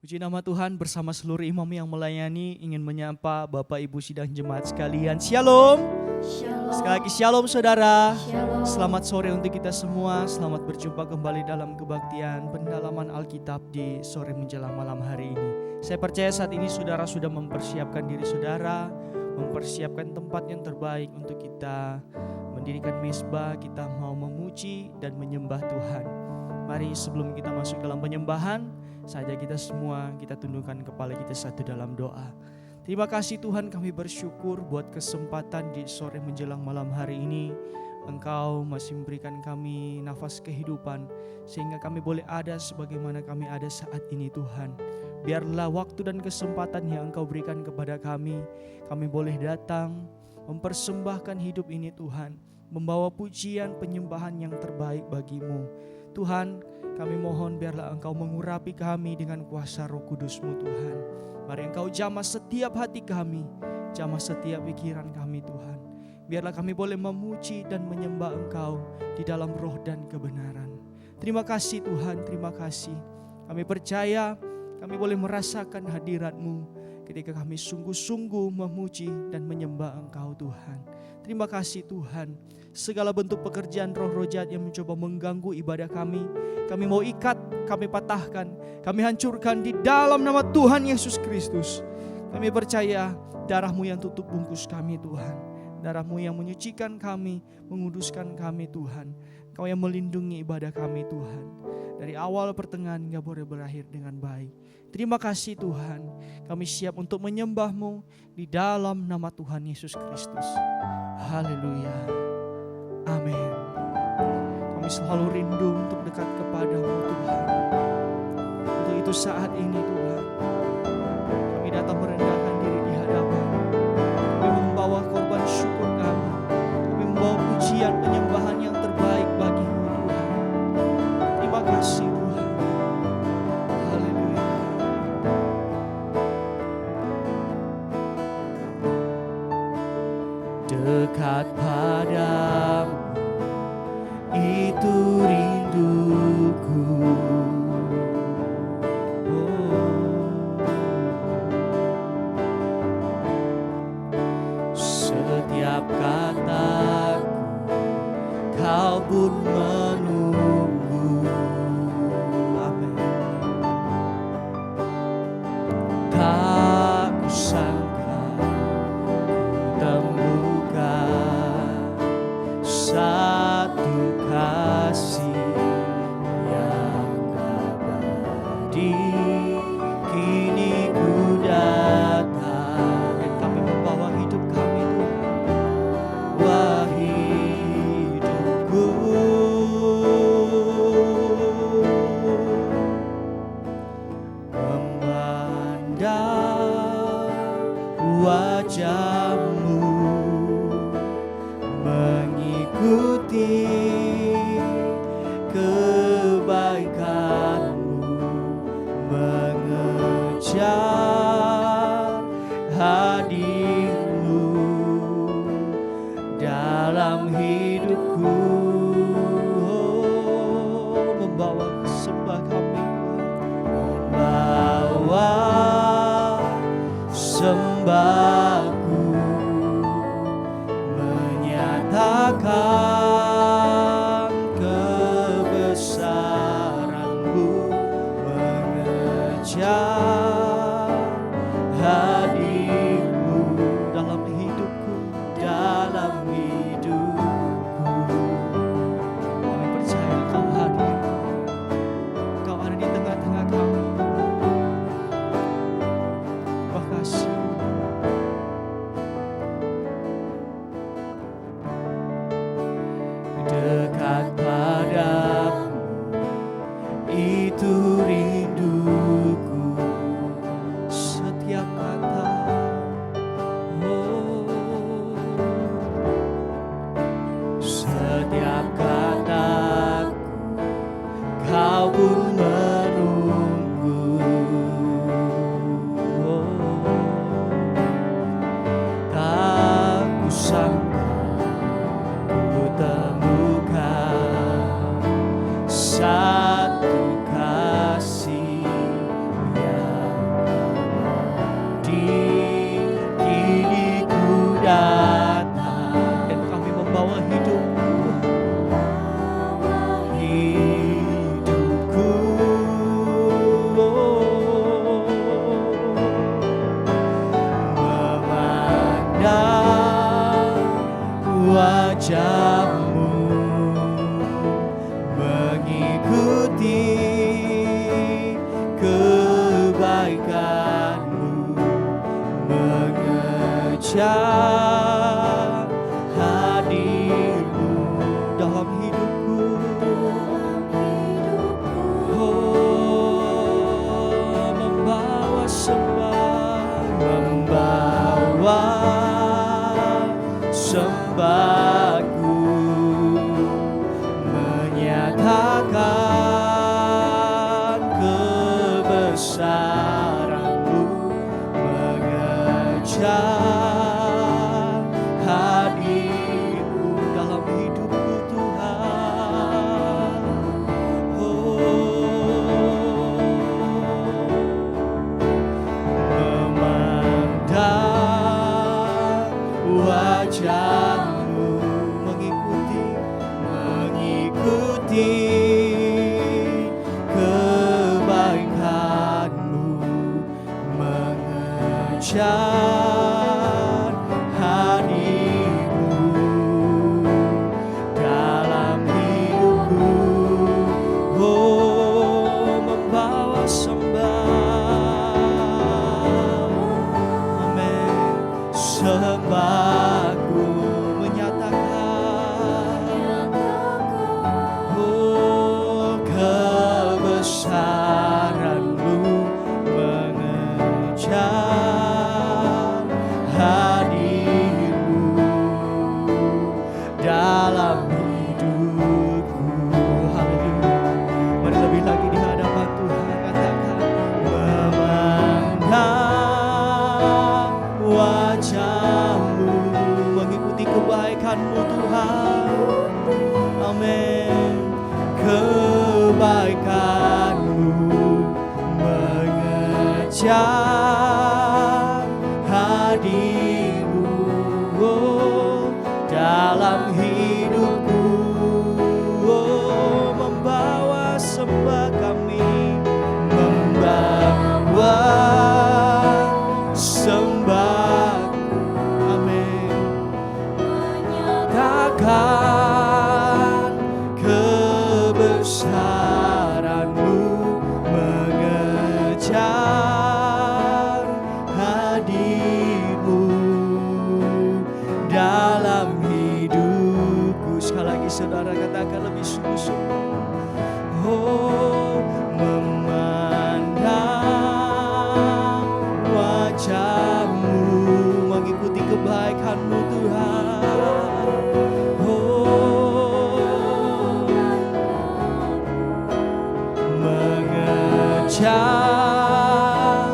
Puji nama Tuhan, bersama seluruh imam yang melayani ingin menyapa Bapak Ibu sidang jemaat sekalian. Shalom. Shalom. Sekali lagi shalom saudara. Shalom. Selamat sore untuk kita semua. Selamat berjumpa kembali dalam kebaktian pendalaman Alkitab di sore menjelang malam hari ini. Saya percaya saat ini saudara sudah mempersiapkan diri saudara, mempersiapkan tempat yang terbaik untuk kita mendirikan mezbah. Kita mau memuji dan menyembah Tuhan. Mari sebelum kita masuk dalam penyembahan, saja kita semua kita tundukkan kepala kita satu dalam doa. Terima kasih Tuhan, kami bersyukur buat kesempatan di sore menjelang malam hari ini. Engkau masih memberikan kami nafas kehidupan sehingga kami boleh ada sebagaimana kami ada saat ini Tuhan. Biarlah waktu dan kesempatan yang Engkau berikan kepada kami boleh datang mempersembahkan hidup ini Tuhan, membawa pujian penyembahan yang terbaik bagimu. Tuhan, kami mohon biarlah Engkau mengurapi kami dengan kuasa Roh Kudus-Mu Tuhan. Mari Engkau jamah setiap hati kami, jamah setiap pikiran kami Tuhan. Biarlah kami boleh memuji dan menyembah Engkau di dalam roh dan kebenaran. Terima kasih Tuhan, terima kasih. Kami percaya kami boleh merasakan hadirat-Mu ketika kami sungguh-sungguh memuji dan menyembah Engkau Tuhan. Terima kasih Tuhan. Segala bentuk pekerjaan roh-roh jahat yang mencoba mengganggu ibadah kami mau ikat, kami patahkan, kami hancurkan di dalam nama Tuhan Yesus Kristus. Kami percaya darah-Mu yang tutup bungkus kami Tuhan, darah-Mu yang menyucikan kami, menguduskan kami Tuhan. Kau yang melindungi ibadah kami Tuhan, dari awal pertengahan hingga boleh berakhir dengan baik. Terima kasih Tuhan, kami siap untuk menyembah-Mu di dalam nama Tuhan Yesus Kristus. Haleluya. Amin. Kami selalu rindu untuk dekat kepada-Mu Tuhan. Untuk itu saat ini Tuhan, kami datang merendahkan diri di hadapan. Kami membawa korban syukur kami. Kami membawa pujian penyembahan yang terbaik bagi-Mu Tuhan. Terima kasih Tuhan. Haleluya. Dekat padamu itu rinduku. Setiap kataku Kau pun menunggu. Amin. Tak kusangka temukan satu kasih yang abadi. Kini ku datang dan kami membawa hidup kami Tuhan. Wah hidupku, memandang wajah-Mu, mengikuti kebaikan-Mu, mengejar hadir-Mu dalam hidupku. Membawa sembah kami Tuhan, membawa sembahku, menyatakan kebesaran-Mu, mengejar hadir-Mu dalam hidupku, dalam hidupku. Kami percaya Kau hadir, Kau ada di tengah-tengah kami. Terima kasih. Dekat padamu itu rinduku. Setiap kata, setiap kataku Kau pun menunggu. Tak kusangka ku temukan satu kasih yang wajah-Mu, mengikuti kebaikan-Mu, mengejar hadir-Mu dalam hidupku. Oh, membawa sembahku, menyatakan kebesaran-Mu, mengejar hadir-Mu dalam hidupku Tuhan. Oh, memandang wajah-Mu, mengikuti kebaikan-Mu, mengejar hadir-Mu dalam hidupku. Oh, membawa sembah, amin, sembahku, menyatakan oh kebesaran-Mu, mengejar hadir-Mu dalam hidupku. Haleluya. Mari lebih lagi di hadapan Tuhan katakan, memandang wajah-Mu, mengikuti kebaikan-Mu Tuhan. Amin. Kebaikan-Mu, mengejar hadir-Mu oh, dalam hidupku. Oh, membawa sembah kami, membawa sembah, amin, menyatakan kebesaran-Mu, mengejar hadir-Mu dalam hidupku. Sekali lagi saudara katakan lebih sungguh-sungguh. Oh, memandang wajah-Mu, mengikuti kebaikan-Mu Tuhan. Oh, mengejar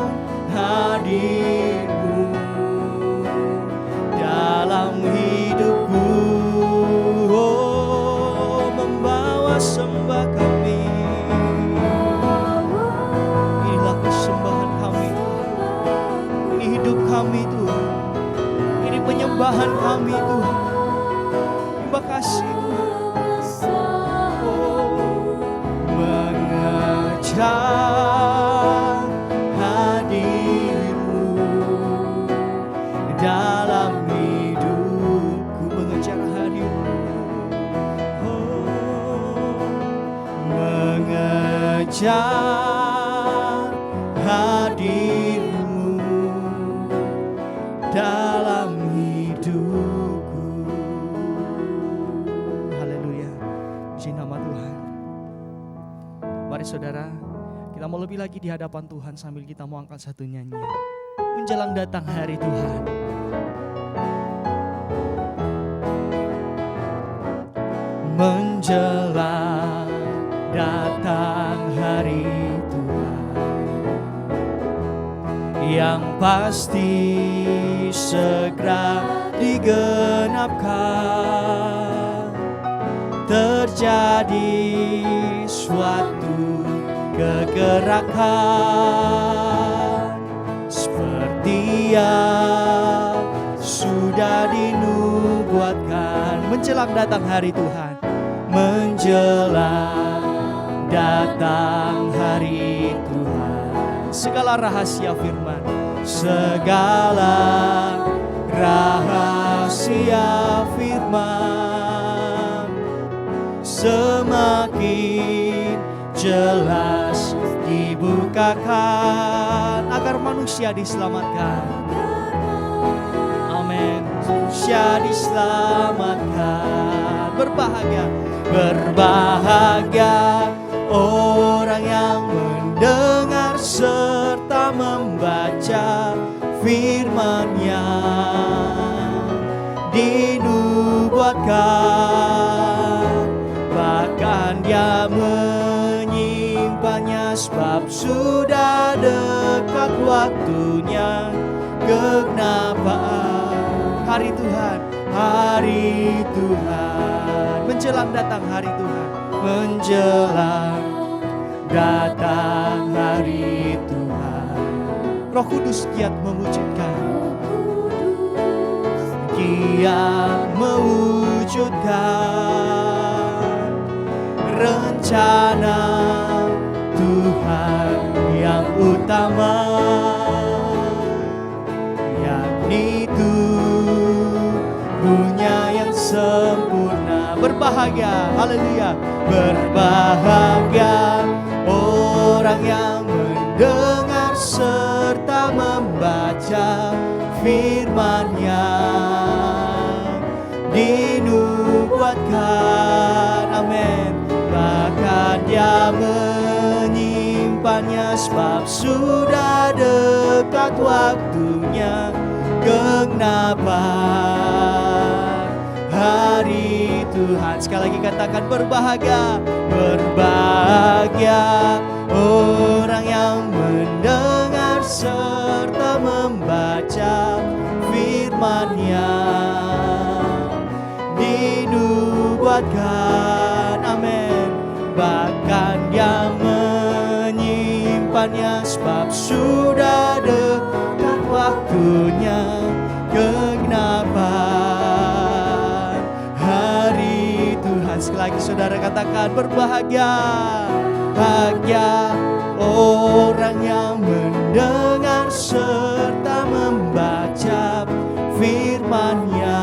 hadir-Mu dalam hidupku. Oh, membawa sembah kami. Inilah persembahan kami Tuhan. Ini hidup kami Tuhan. Ini penyembahan kami Tuhan. Terima kasih Tuhan. Oh, mengejar hadir-Mu dalam hidupku, mengejar hadir-Mu. Oh, mengejar hadir-Mu dalam hidupku. Haleluya. Puji nama Tuhan. Mari saudara, kita mau lebih lagi di hadapan Tuhan sambil kita mau angkat satu nyanyian. Menjelang datang hari Tuhan. Menjelang datang hari Tuhan, yang pasti segera digenapkan, terjadi suatu kegerakan seperti yang sudah dinubuatkan. Menjelang datang hari Tuhan, menjelang datang hari Tuhan, segala rahasia firman, segala rahasia firman semakin jelas dibukakan agar manusia diselamatkan. Amin. Manusia diselamatkan. Berbahagia, berbahagia orang yang mendengar serta membaca firman-Nya, dinubuatkan, bahkan dia menyimpannya sebab sudah dekat waktunya kegenapan. Hari Tuhan, hari Tuhan, menjelang datang hari Tuhan, menjelang datang hari Tuhan. Roh Kudus giat mewujudkan, giat mewujudkan rencana Tuhan yang utama, yakni tubuhnya yang sempurna. Berbahagia, haleluya, berbahagia orang yang mendengar serta membaca firman-Nya, dinubuatkan, amin, bahkan dia menyimpannya sebab sudah dekat waktunya kegenapan hari Tuhan. Sekali lagi katakan berbahagia, berbahagia orang yang mendengar serta membaca firman-Nya, dinubuatkan, amin, bahkan dia menyimpannya sebab sudah dekat waktunya kegenapan hari Tuhan. Sekali lagi saudara katakan berbahagia, bahagia orang yang mendengar serta membaca firman-Nya,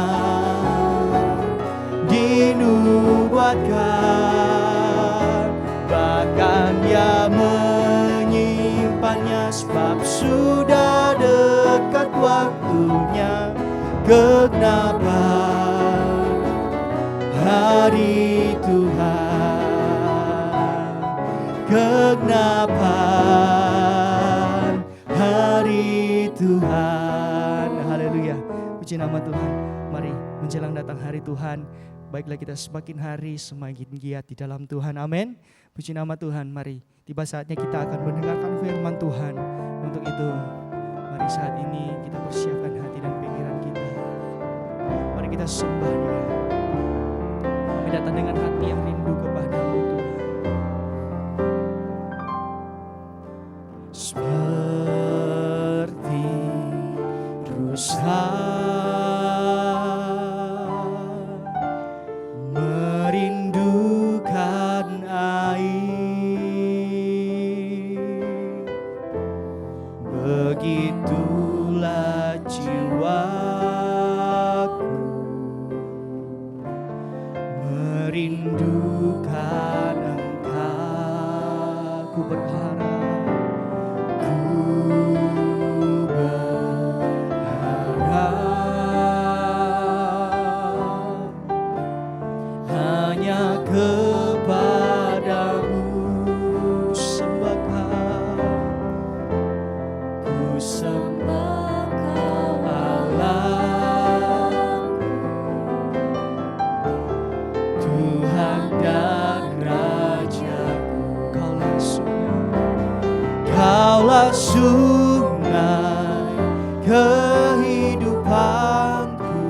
dinubuatkan, bahkan dia menyimpannya sebab sudah dekat waktunya kegenapan hari Tuhan, kegenapan hari Tuhan. Haleluya, puji nama Tuhan. Mari menjelang datang hari Tuhan, baiklah kita semakin hari semakin giat di dalam Tuhan, amin. Puji nama Tuhan. Mari tiba saatnya kita akan mendengarkan firman Tuhan. Untuk itu mari saat ini kita persiapkan hati dan pikiran kita. Mari kita sembah Dia. Kami datang dengan hati yang rindu kepadamu Tuhan. Seperti rusa merindukan air, begitulah jiwaku merindukan Engkau. Ku berharap, hanya kepadamu sembahkan, ku sembah Kau Allah, Tuhan dan Raja-Ku. Kaulah sungai kehidupanku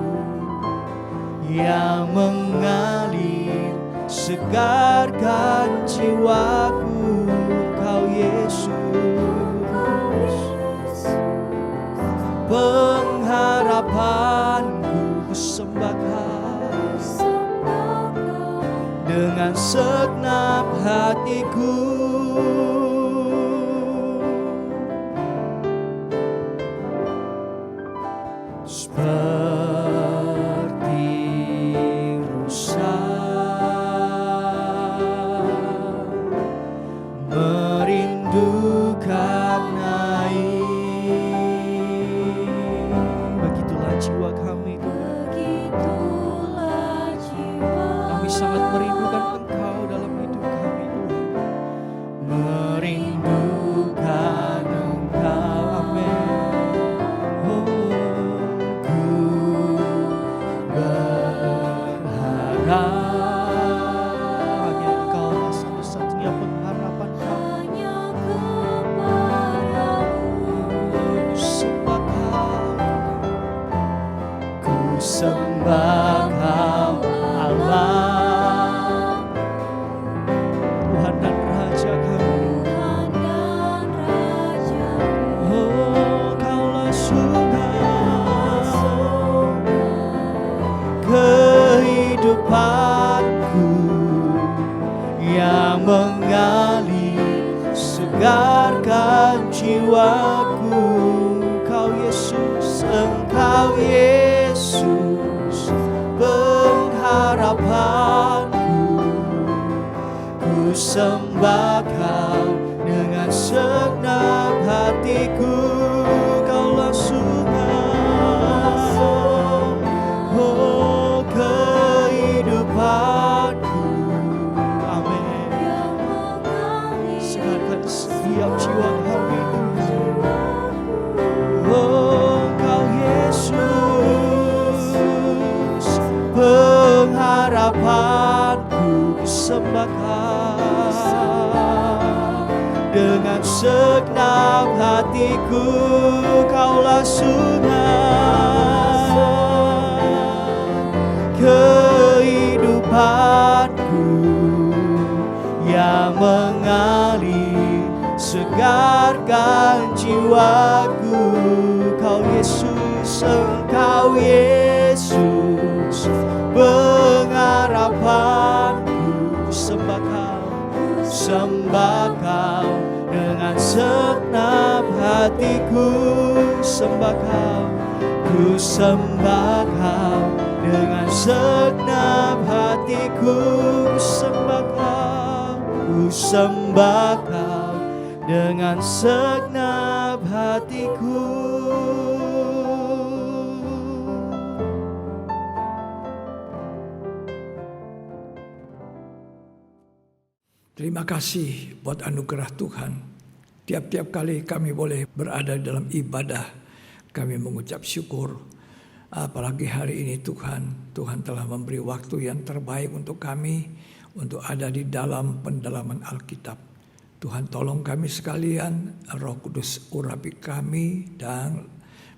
yang mengalir segarkan jiwaku. Kau Yesus, pengharapanku, ku sembahkan dengan segenap hatiku. Seperti rusa sangat merindukan Engkau dalam hidup kami Tuhan. Merindukan Engkau, amin. Oh, ku berharap hanya Engkau satu-satunya pengharapan kami. Ku sembah Kau Allah, Tuhan dan Raja kami. Oh, Kaulah surga kehidupanku yang mengalir, segarkan jiwaku. Engkau Yesus, Engkau Yesus, pengharapanku. Ku sembah Kau dengan segenap hatiku. Kaulah surga, oh kehidupanku, amin. Segarkan setiap jiwa kami Tuhan. Oh Kau Yesus, pengharapanku. Sembah Kau dengan segenap hatiku. Kaulah surga kehidupanku yang mengalir, segarkan jiwaku. Kau Yesus, Engkau Yesus, pengharapanku. Sembah Kau, sembah Kau dengan segenap hatiku. Sembah Kau, ku sembah Kau dengan segenap hatiku. Sembah Kau, ku sembah Kau dengan segenap hatiku. Terima kasih buat anugerah Tuhan. Tiap-tiap kali kami boleh berada dalam ibadah, kami mengucap syukur. Apalagi hari ini Tuhan telah memberi waktu yang terbaik untuk kami, untuk ada di dalam pendalaman Alkitab. Tuhan tolong kami sekalian, Roh Kudus urapi kami, dan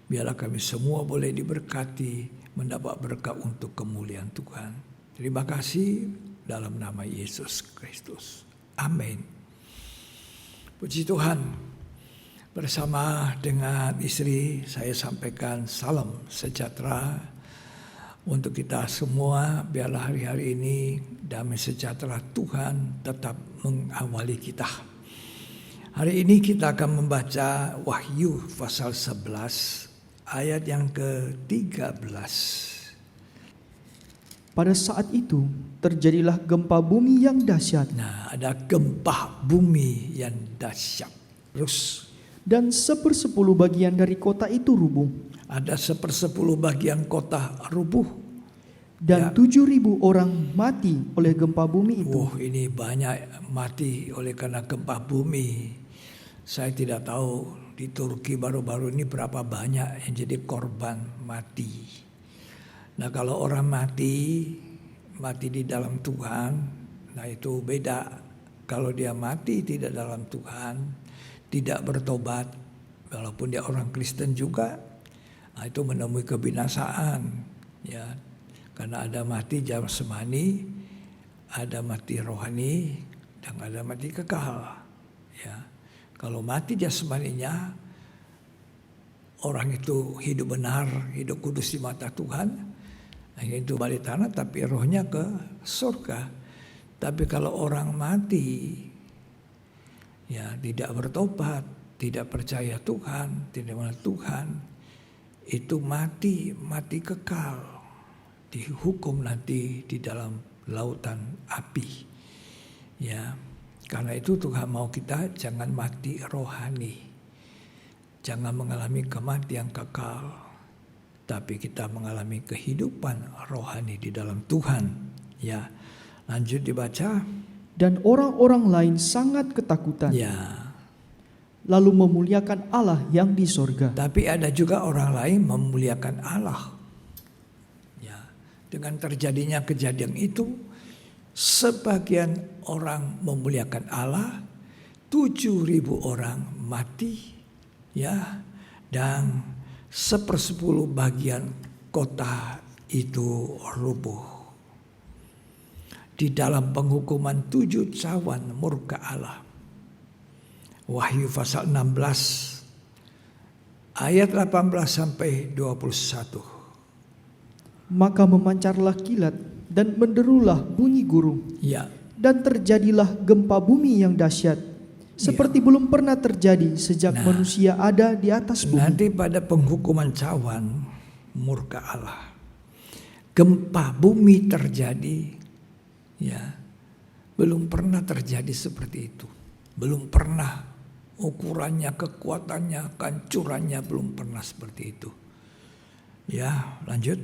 biarlah kami semua boleh diberkati, mendapat berkat untuk kemuliaan Tuhan. Terima kasih dalam nama Yesus Kristus. Amin. Puji Tuhan. Bersama dengan istri saya sampaikan salam sejahtera untuk kita semua. Biarlah hari-hari ini damai sejahtera Tuhan tetap mengawali kita. Hari ini kita akan membaca Wahyu pasal 11 ayat yang ke-13. Pada saat itu terjadilah gempa bumi yang dahsyat. Nah, ada gempa bumi yang dahsyat. Terus, dan 1/10 bagian dari kota itu rubuh. Ada 1/10 bagian kota rubuh. Dan 7.000 orang mati oleh gempa bumi itu. Ini banyak mati oleh karena gempa bumi. Saya tidak tahu di Turki baru-baru ini berapa banyak yang jadi korban mati. Nah, kalau orang mati di dalam Tuhan, nah itu beda. Kalau dia mati tidak dalam Tuhan, tidak bertobat, walaupun dia orang Kristen juga, nah itu menemui kebinasaan, ya. Karena ada mati jasmani, ada mati rohani, dan ada mati kekal, ya. Kalau mati jasmaninya, orang itu hidup benar, hidup kudus di mata Tuhan, itu balik tanah, tapi rohnya ke surga. Tapi kalau orang mati, ya tidak bertobat, tidak percaya Tuhan, tidak mengenal Tuhan, itu mati kekal, dihukum nanti di dalam lautan api. Ya, karena itu Tuhan mau kita jangan mati rohani, jangan mengalami kematian kekal, tapi kita mengalami kehidupan rohani di dalam Tuhan. Ya, Lanjut dibaca. Dan orang-orang lain sangat ketakutan, Ya, lalu memuliakan Allah yang di sorga. tapi ada juga orang lain memuliakan Allah. Ya, dengan terjadinya kejadian itu, sebagian orang memuliakan Allah, 7.000 orang mati, ya, dan 1/10 bagian kota itu rubuh. Di dalam penghukuman 7 cawan murka Allah. Wahyu pasal 16 ayat 18 sampai 21. Maka memancarlah kilat dan menderulah bunyi gurung, Ya, dan terjadilah gempa bumi yang dahsyat, seperti belum pernah terjadi sejak manusia ada di atas bumi. nanti pada penghukuman cawan murka Allah, gempa bumi terjadi. Ya, belum pernah terjadi seperti itu. Belum pernah, ukurannya, kekuatannya, kancurannya belum pernah seperti itu. Ya, lanjut.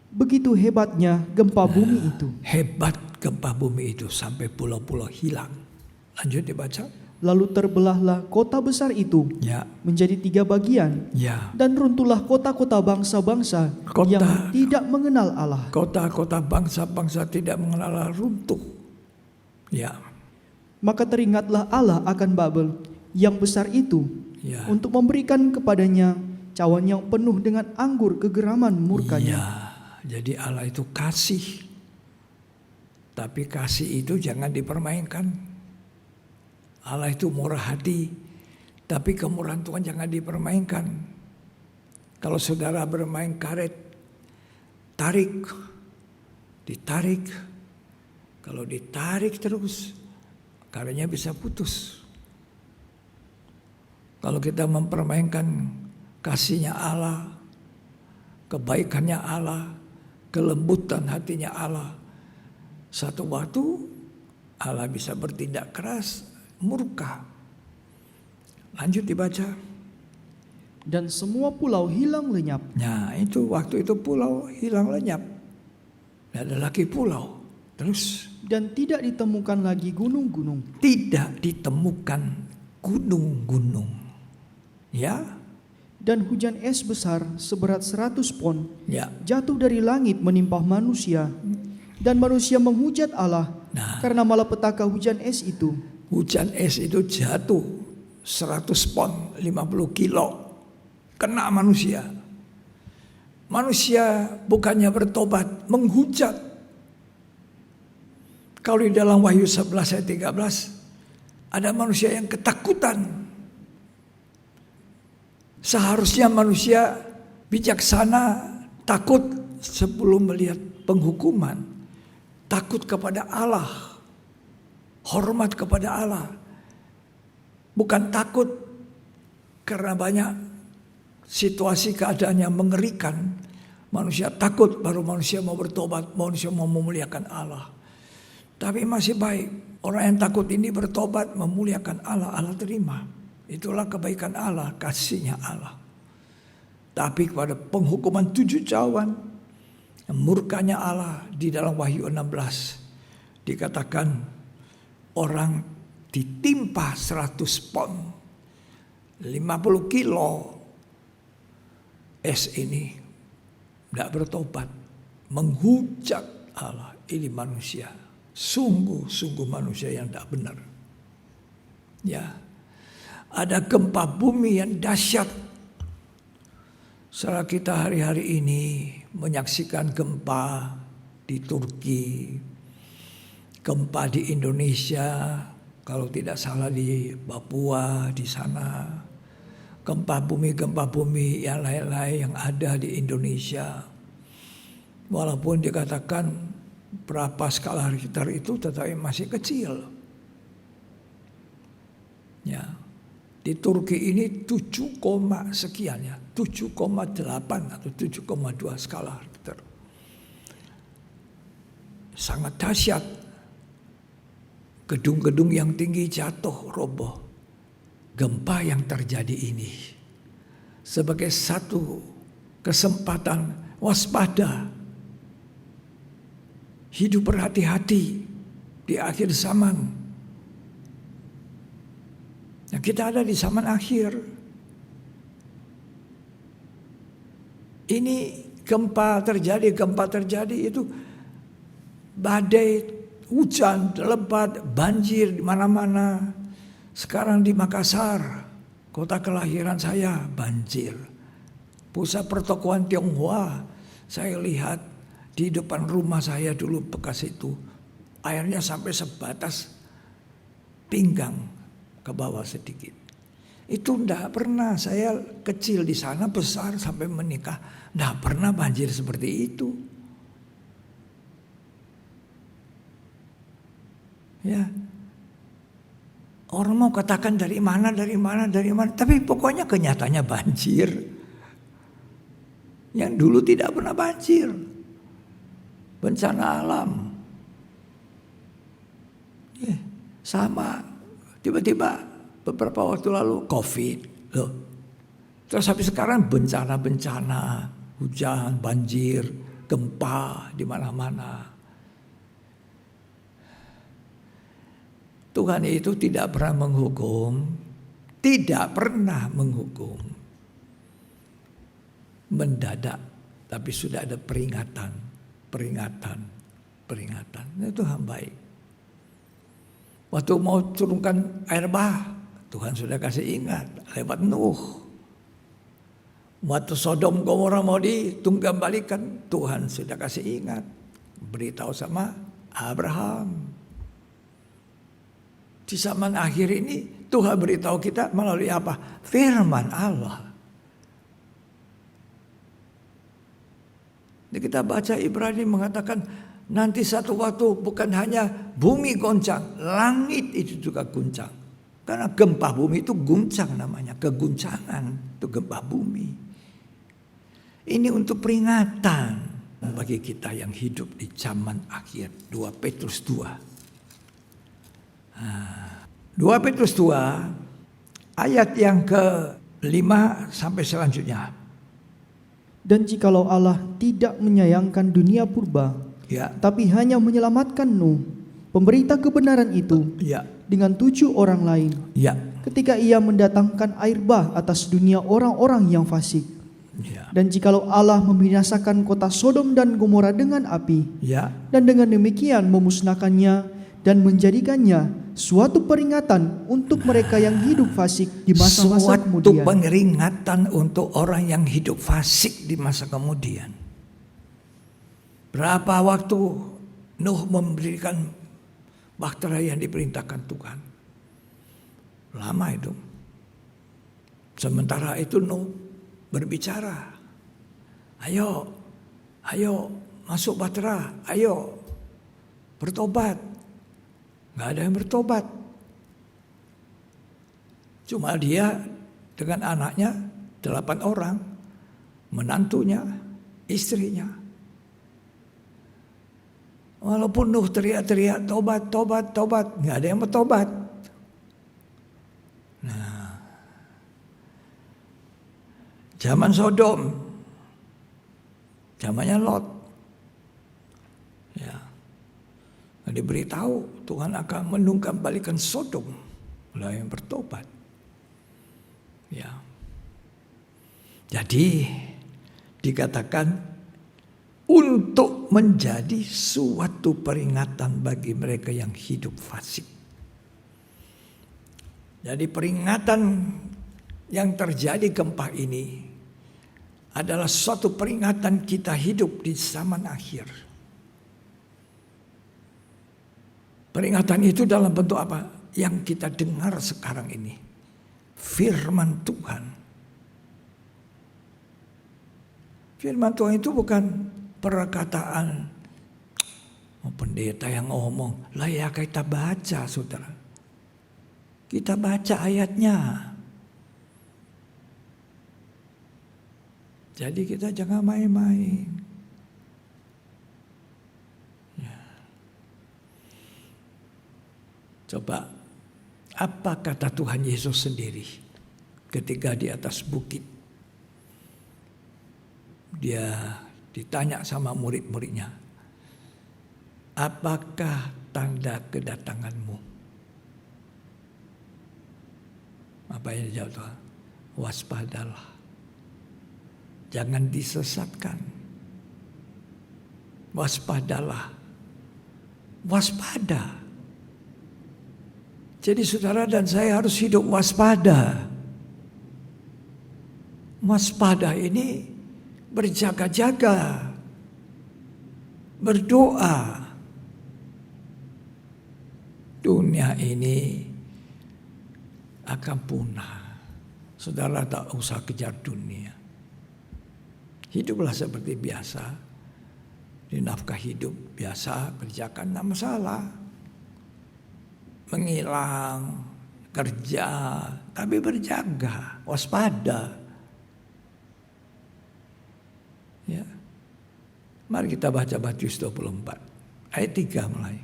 Begitu hebatnya gempa bumi itu. Hebat gempa bumi itu sampai pulau-pulau hilang. Lanjut dibaca. Lalu terbelahlah kota besar itu Ya, menjadi 3 bagian, ya. dan runtuhlah kota-kota bangsa-bangsa yang tidak mengenal Allah. Kota-kota bangsa-bangsa tidak mengenal Allah runtuh. Ya, Maka teringatlah Allah akan Babel yang besar itu, ya. untuk memberikan kepadanya cawan yang penuh dengan anggur kegeraman murkanya. Ya, jadi Allah itu kasih. Tapi kasih itu jangan dipermainkan. Allah itu murah hati, tapi kemurahan Tuhan jangan dipermainkan. Kalau saudara bermain karet, tarik, ditarik. Kalau ditarik terus, karetnya bisa putus. Kalau kita mempermainkan kasihnya Allah, kebaikannya Allah, kelembutan hatinya Allah, satu waktu Allah bisa bertindak keras, murka. Lanjut dibaca. Dan semua pulau hilang lenyap. Nah, itu waktu itu pulau hilang lenyap. Tidak ada lagi pulau. Terus Dan tidak ditemukan lagi gunung-gunung. tidak ditemukan gunung-gunung. Ya, Dan hujan es besar seberat 100 pon ya. jatuh dari langit menimpa manusia. Dan manusia menghujat Allah karena malapetaka hujan es itu. Hujan es itu jatuh 100 pon, 50 kilo. Kena manusia. Manusia bukannya bertobat, menghujat. Kalau di dalam Wahyu 11 ayat 13, ada manusia yang ketakutan. Seharusnya manusia bijaksana, takut sebelum melihat penghukuman. Takut kepada Allah, hormat kepada Allah. Bukan takut karena banyak situasi keadaan yang mengerikan. Manusia takut baru manusia mau bertobat, manusia mau memuliakan Allah. Tapi masih baik orang yang takut ini bertobat, memuliakan Allah, Allah terima. Itulah kebaikan Allah, kasihnya Allah. Tapi kepada penghukuman 7 cawan, murkanya Allah di dalam Wahyu 16 dikatakan orang ditimpa 100 pon, 50 kilo es ini tidak bertobat, menghujat Allah. Ini manusia, sungguh-sungguh manusia yang tidak benar. Ya, ada gempa bumi yang dahsyat. Saudara kita hari-hari ini menyaksikan gempa di Turki, gempa di Indonesia, kalau tidak salah di Papua di sana, gempa bumi yang lain-lain yang ada di Indonesia. Walaupun dikatakan berapa skala Richter itu, tetapi masih kecil. Ya. Di Turki ini 7, sekian ya, 7,8 atau 7,2 skala Richter. Sangat dahsyat. Gedung-gedung yang tinggi jatuh, roboh. Gempa yang terjadi ini sebagai satu kesempatan waspada. hidup berhati-hati di akhir zaman. Nah, kita ada di zaman akhir. Ini gempa terjadi itu badai, hujan, lebat, banjir di mana-mana. Sekarang di Makassar, kota kelahiran saya, banjir. Pusat pertokoan Tionghoa, saya lihat di depan rumah saya dulu bekas itu, airnya sampai sebatas pinggang ke bawah sedikit. Itu enggak pernah, saya kecil di sana, besar sampai menikah, enggak pernah banjir seperti itu. Ya. Orang mau katakan dari mana, tapi pokoknya kenyataannya banjir. Yang dulu tidak pernah banjir. Bencana alam. Ya, sama. Tiba-tiba beberapa waktu lalu COVID. Loh. Terus habis sekarang bencana-bencana. Hujan, banjir, gempa di mana-mana. Tuhan itu tidak pernah menghukum. Mendadak. Tapi sudah ada peringatan. Itu Tuhan baik. Waktu mau turunkan air bah, Tuhan sudah kasih ingat lewat Nuh. Waktu Sodom Gomora mau ditunggangbalikan, Tuhan sudah kasih ingat. Beritahu sama Abraham. Di zaman akhir ini Tuhan beritahu kita melalui apa? Firman Allah. Jadi kita baca Ibrani mengatakan nanti satu waktu bukan hanya bumi goncang, langit itu juga guncang. Karena gempa bumi itu guncang namanya, keguncangan itu gempa bumi. Ini untuk peringatan bagi kita yang hidup di zaman akhir. 2 Petrus 2. 2 Petrus 2 ayat yang ke-5 sampai selanjutnya. Dan jikalau Allah tidak menyayangkan dunia purba, Ya. tapi hanya menyelamatkan Nuh, pemberita kebenaran itu, Ya. dengan 7 orang lain, Ya. ketika ia mendatangkan air bah atas dunia orang-orang yang fasik. Ya. Dan jikalau Allah membinasakan kota Sodom dan Gomora dengan api, Ya. dan dengan demikian memusnahkannya dan menjadikannya suatu peringatan untuk mereka yang hidup fasik di masa-masa Suatu kemudian. peringatan untuk orang yang hidup fasik di masa kemudian. Berapa waktu Nuh memberikan bahtera yang diperintahkan Tuhan? Lama itu. Sementara itu Nuh berbicara. Ayo masuk bahtera, ayo bertobat. Gak ada yang bertobat. Cuma dia dengan anaknya 8 orang. Menantunya, istrinya. Walaupun Nuh teriak-teriak tobat. Gak ada yang bertobat. Nah, zaman Sodom. Zamannya Lot. Ya. Diberitahu Tuhan akan menunggangbalikan Sodom lah yang bertobat. Ya. Jadi dikatakan untuk menjadi suatu peringatan bagi mereka yang hidup fasik. Jadi peringatan yang terjadi gempa ini adalah suatu peringatan kita hidup di zaman akhir. Peringatan itu dalam bentuk apa? Yang kita dengar sekarang ini. Firman Tuhan. Firman Tuhan itu bukan perkataan pendeta yang ngomong. Lah ya kita baca saudara. Kita baca ayatnya. Jadi kita jangan main-main. Coba, apa kata Tuhan Yesus sendiri ketika di atas bukit? Dia ditanya sama murid-muridnya. apakah tanda kedatanganmu? Apa yang dijawab Tuhan? Waspadalah. Jangan disesatkan. Waspadalah. Waspada. Jadi saudara dan saya harus hidup waspada. Waspada ini berjaga-jaga, berdoa. Dunia ini akan punah. Saudara tak usah kejar dunia. Hiduplah seperti biasa. Di nafkah hidup biasa kerjakan, tidak masalah. Menghilang, kerja, tapi berjaga, waspada. Ya. Mari kita baca Matius 24 ayat 3 mulai.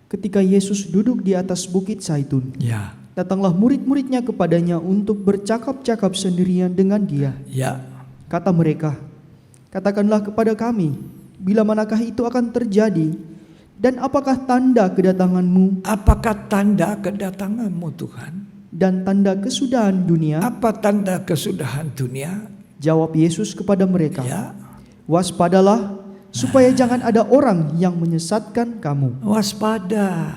Ketika Yesus duduk di atas bukit Zaitun, Ya. datanglah murid-muridnya kepadanya untuk bercakap-cakap sendirian dengan dia. Ya. Kata mereka, katakanlah kepada kami, bila manakah itu akan terjadi, dan apakah tanda kedatanganmu Apakah tanda kedatanganmu Tuhan? dan tanda kesudahan dunia? Apa tanda kesudahan dunia? Jawab Yesus kepada mereka, Ya. waspadalah, supaya jangan ada orang yang menyesatkan kamu. Waspada.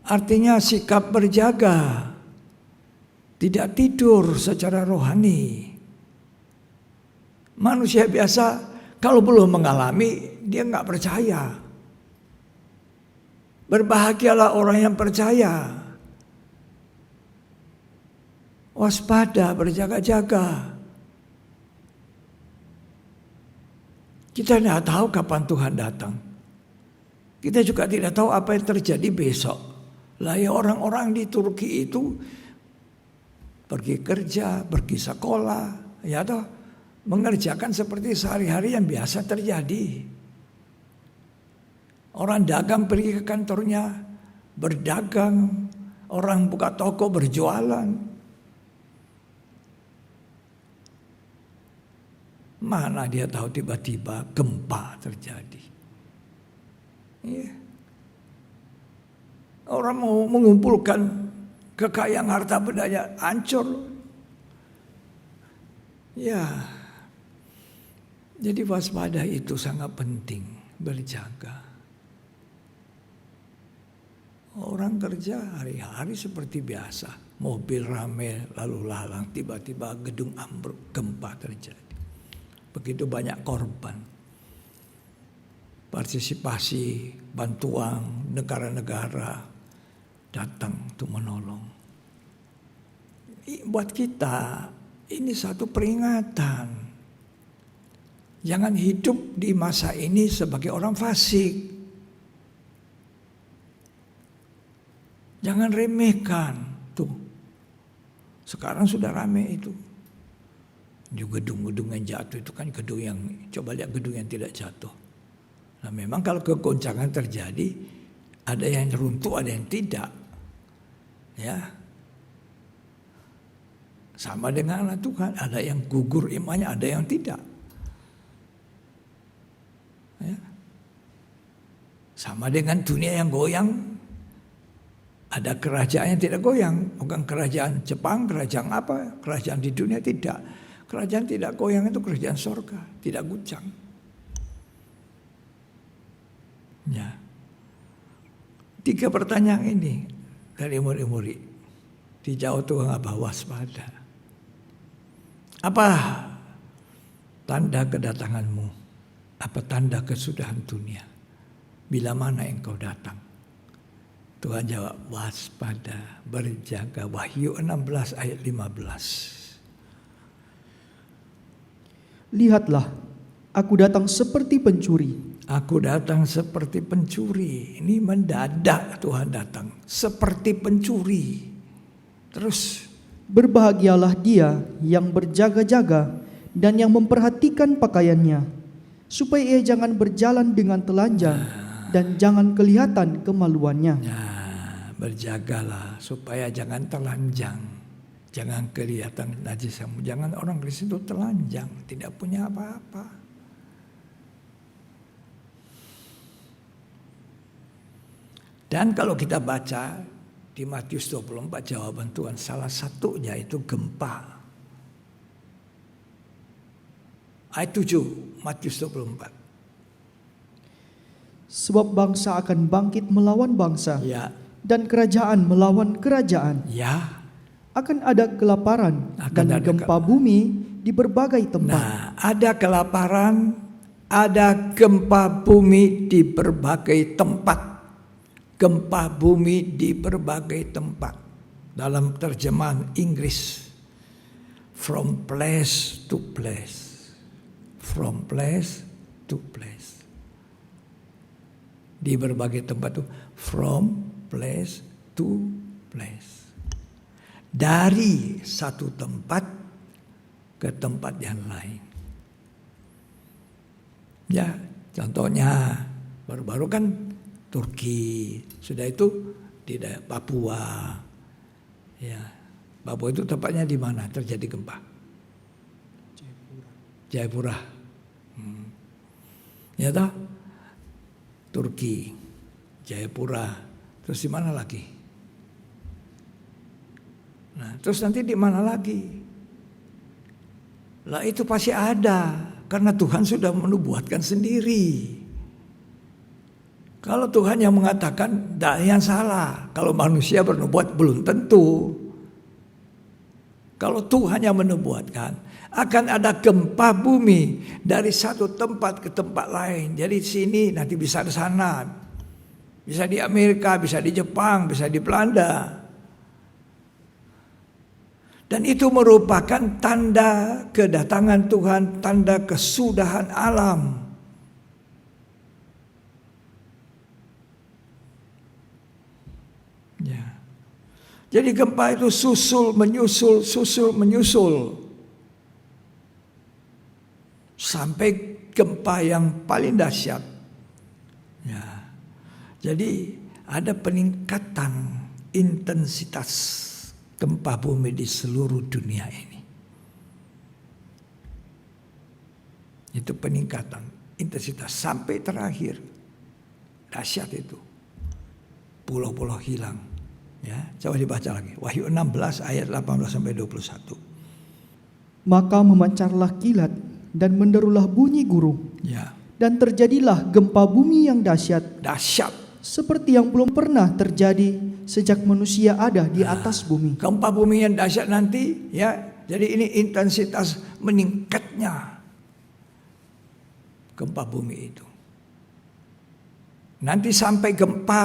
Artinya sikap berjaga. Tidak tidur secara rohani. Manusia biasa kalau belum mengalami dia nggak percaya. Berbahagialah orang yang percaya. Waspada, berjaga-jaga. Kita tidak tahu kapan Tuhan datang. Kita juga tidak tahu apa yang terjadi besok. Lah ya orang-orang di Turki itu pergi kerja, pergi sekolah, ya toh, mengerjakan seperti sehari-hari yang biasa terjadi. Orang dagang pergi ke kantornya, berdagang, orang buka toko berjualan. Mana dia tahu tiba-tiba gempa terjadi. Ya. Orang mau mengumpulkan kekayaan harta bendanya hancur. Ya. Jadi waspada itu sangat penting, berjaga. Orang kerja hari-hari seperti biasa, mobil rame lalu lalang, tiba-tiba gedung ambruk, gempa terjadi. Begitu banyak korban. Partisipasi, bantuan negara-negara datang untuk menolong. Buat kita ini satu peringatan. Jangan hidup di masa ini sebagai orang fasik. Jangan remehkan. Tuh, sekarang sudah rame itu. Juga gedung-gedung yang jatuh itu kan gedung yang, coba lihat gedung yang tidak jatuh. Nah memang kalau kegoncangan terjadi, ada yang runtuh, ada yang tidak. Ya, sama dengan anak Tuhan, ada yang gugur imannya, ada yang tidak. Ya. Sama dengan dunia yang goyang, ada kerajaan yang tidak goyang, bukan kerajaan Jepang, kerajaan apa, kerajaan di dunia tidak. Kerajaan tidak goyang itu kerajaan sorga, tidak guncang. Ya. 3 pertanyaan ini dari murid-murid dijawab Tuhan apa? Waspada. Apa tanda kedatanganmu? Apa tanda kesudahan dunia? Bila mana engkau datang? Tuhan jawab, waspada, berjaga. Wahyu 16 ayat 15. Lihatlah, aku datang seperti pencuri. Aku datang seperti pencuri. Ini mendadak Tuhan datang. Seperti pencuri. Terus. Berbahagialah dia yang berjaga-jaga dan yang memperhatikan pakaiannya, supaya ia jangan berjalan dengan telanjang dan jangan kelihatan kemaluannya. Nah, berjagalah supaya jangan telanjang. Jangan kelihatan najis kamu. Jangan orang Kristen itu telanjang, tidak punya apa-apa. Dan kalau kita baca di Matius 24 jawaban Tuhan, salah satunya itu gempa. Ayat 7 Matius 24. Sebab bangsa akan bangkit melawan bangsa, Ya, dan kerajaan melawan kerajaan. ya. Akan ada kelaparan Akan dan ada gempa bumi di berbagai tempat. Nah, ada kelaparan, ada gempa bumi di berbagai tempat. Gempa bumi di berbagai tempat. Dalam terjemahan Inggris, from place to place. From place to place. Di berbagai tempat itu from place to place. Dari satu tempat ke tempat yang lain. Ya, contohnya baru-baru kan Turki, sudah itu tidak Papua. Ya, Papua itu tempatnya di mana terjadi gempa? Jayapura. Ya toh? Turki, Jayapura, terus di mana lagi? Nah, terus nanti di mana lagi? Lah itu pasti ada, karena Tuhan sudah menubuatkan sendiri. Kalau Tuhan yang mengatakan, tidak yang salah. Kalau manusia bernubuat belum tentu. Kalau Tuhan yang menubuatkan, akan ada gempa bumi dari satu tempat ke tempat lain. Jadi sini nanti bisa di sana, bisa di Amerika, bisa di Jepang, bisa di Belanda. Dan itu merupakan tanda kedatangan Tuhan, tanda kesudahan alam. Ya. Jadi gempa itu susul menyusul, sampai gempa yang paling dahsyat. Ya. Jadi ada peningkatan intensitas gempa bumi di seluruh dunia ini. Itu peningkatan intensitas sampai terakhir. Dahsyat itu. Pulau-pulau hilang. Ya, coba dibaca lagi. Wahyu 16 ayat 18 sampai 21. Maka memancarlah kilat dan menderulah bunyi guru. Ya. Dan terjadilah gempa bumi yang dahsyat. Dahsyat. Seperti yang belum pernah terjadi sejak manusia ada di atas bumi. Gempa bumi yang dahsyat nanti, ya. Jadi ini intensitas meningkatnya gempa bumi itu. Nanti sampai gempa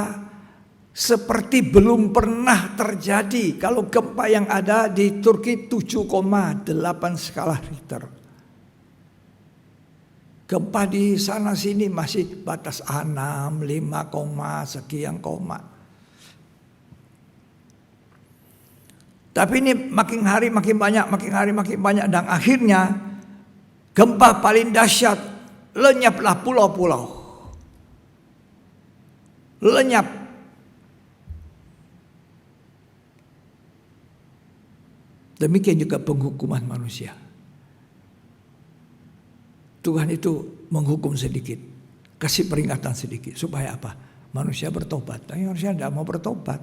seperti belum pernah terjadi. Kalau gempa yang ada di Turki 7,8 skala Richter. Gempa di sana sini masih batas 6, 5, sekian koma. Tapi ini makin hari makin banyak, dan akhirnya gempa paling dahsyat, lenyaplah pulau-pulau. Lenyap. Demikian juga penghukuman manusia. Tuhan itu menghukum sedikit, kasih peringatan sedikit. Supaya apa? Manusia bertobat. Tapi manusia tidak mau bertobat.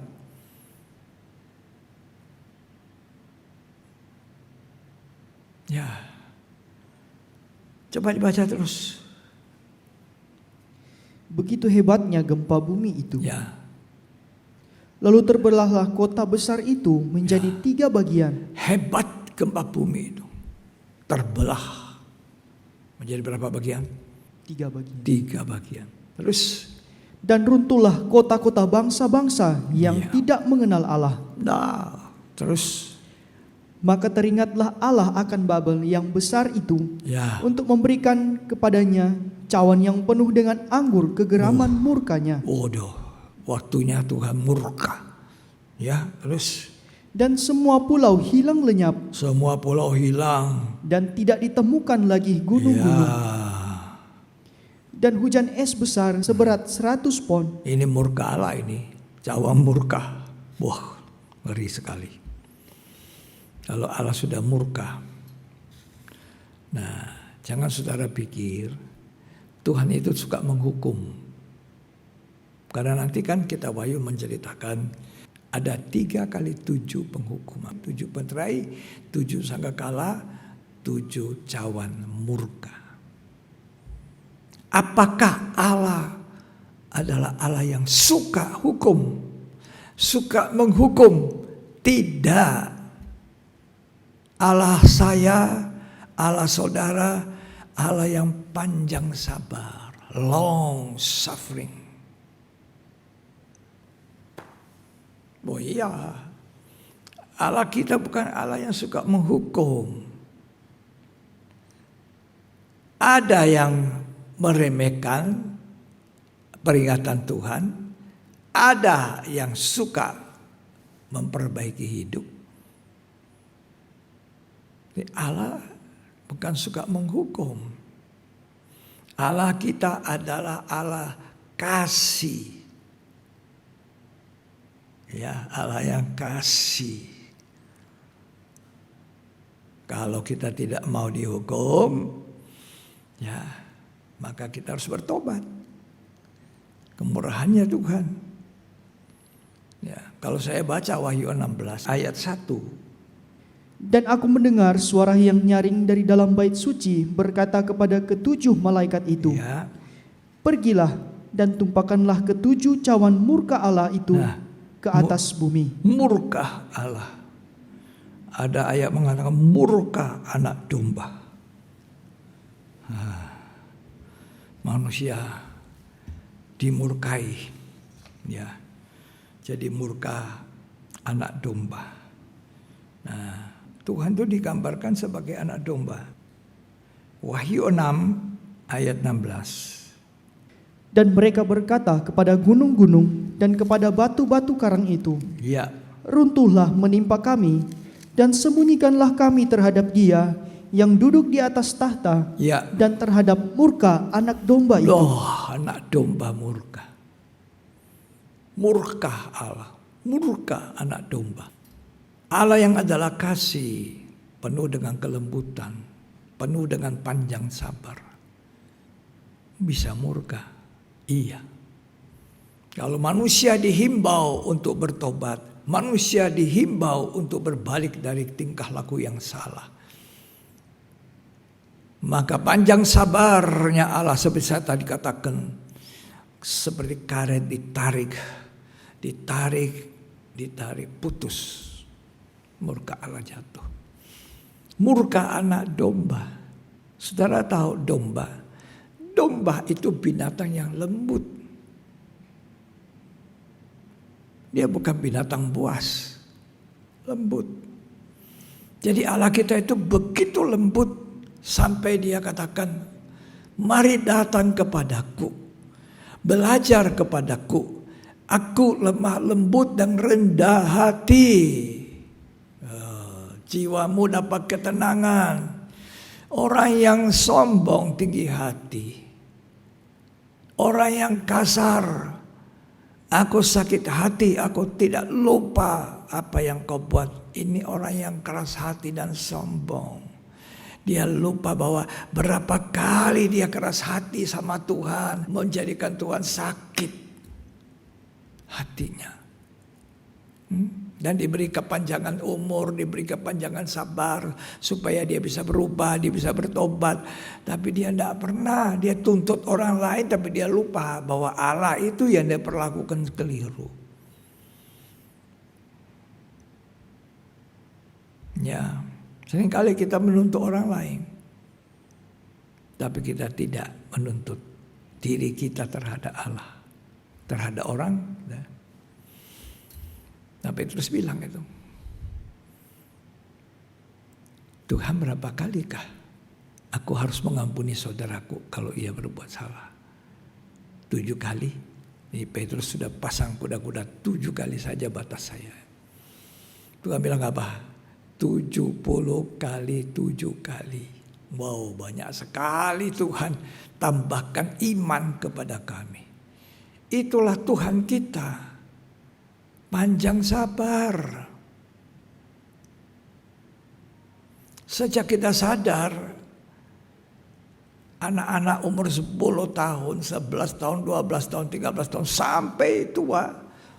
Ya, coba dibaca terus. Begitu hebatnya gempa bumi itu. Ya. Lalu terbelahlah kota besar itu menjadi 3 bagian. Hebat gempa bumi itu. Terbelah. Menjadi berapa bagian? 3 bagian. 3 bagian. Terus. Dan runtuhlah kota-kota bangsa-bangsa yang tidak mengenal Allah. Nah, terus. Maka teringatlah Allah akan Babel yang besar itu, Ya. untuk memberikan kepadanya cawan yang penuh dengan anggur kegeraman murkanya. Waduh, waktunya Tuhan murka. Ya, terus. Dan semua pulau hilang lenyap, Semua pulau hilang. dan tidak ditemukan lagi gunung-gunung. Ya. Dan hujan es besar seberat 100 pon. Ini murka Allah ini. Cawan murka. Wah, ngeri sekali. Kalau Allah sudah murka. Nah, jangan saudara pikir Tuhan itu suka menghukum. Karena nanti kan kita Wahyu menceritakan ada 3 kali 7 penghukuman. 7 penterai, 7 sangkakala, 7 cawan murka. Apakah Allah adalah Allah yang suka hukum? Suka menghukum? Tidak. Allah saya, Allah saudara, Allah yang panjang sabar, long suffering. Oh iya, Allah kita bukan Allah yang suka menghukum. Ada yang meremehkan peringatan Tuhan, ada yang suka memperbaiki hidup. Allah bukan suka menghukum. Allah kita adalah Allah kasih. Ya, Allah yang kasih. Kalau kita tidak mau dihukum, ya, maka kita harus bertobat. Kemurahannya Tuhan. Ya, kalau saya baca Wahyu 16 ayat 1. Dan aku mendengar suara yang nyaring dari dalam bait suci berkata kepada ke-7 malaikat itu, Ya. Pergilah dan tumpahkanlah ke-7 cawan murka Allah itu ke atas bumi. Murka Allah. Ada ayat mengatakan murka anak domba. Manusia dimurkai, ya, jadi murka anak domba. Nah, Tuhan itu digambarkan sebagai anak domba. Wahyu 6 ayat 16. Dan mereka berkata kepada gunung-gunung dan kepada batu-batu karang itu, Ya, runtuhlah menimpa kami dan sembunyikanlah kami terhadap Dia yang duduk di atas tahta ya. dan terhadap murka anak domba itu. Anak domba murka. Murka Allah. Murka anak domba. Allah yang adalah kasih, penuh dengan kelembutan, penuh dengan panjang sabar. Bisa murka? Iya. Kalau manusia dihimbau untuk bertobat, manusia dihimbau untuk berbalik dari tingkah laku yang salah, maka panjang sabarnya Allah seperti saya tadi katakan, seperti karet ditarik, putus. Murka Allah jatuh. Murka anak domba. Saudara tahu domba? Domba itu binatang yang lembut. Dia bukan binatang buas. Lembut. Jadi Allah kita itu begitu lembut sampai Dia katakan, mari datang kepadaku, belajar kepadaku, aku lemah lembut dan rendah hati. Jiwamu dapat ketenangan. Orang yang sombong tinggi hati, orang yang kasar, aku sakit hati, aku tidak lupa apa yang kau buat. Ini orang yang keras hati dan sombong. Dia lupa bahwa berapa kali dia keras hati sama Tuhan, menjadikan Tuhan sakit hatinya. Dan diberi kepanjangan umur, diberi kepanjangan sabar, supaya dia bisa berubah, dia bisa bertobat. Tapi dia tidak pernah, dia tuntut orang lain, tapi dia lupa bahwa Allah itu yang dia perlakukan keliru. Ya, seringkali kita menuntut orang lain, tapi kita tidak menuntut diri kita terhadap Allah, terhadap orang. Tapi terus bilang itu, Tuhan berapa kalikah aku harus mengampuni saudaraku kalau ia berbuat salah? 7 kali. Ini Petrus sudah pasang kuda-kuda 7 kali saja batas saya. Tuhan bilang apa? 70 kali 7 kali. Wow, banyak sekali Tuhan. Tambahkan iman kepada kami. Itulah Tuhan kita. Panjang sabar. Sejak kita sadar Anak-anak umur 10 tahun, 11 tahun, 12 tahun, 13 tahun sampai tua.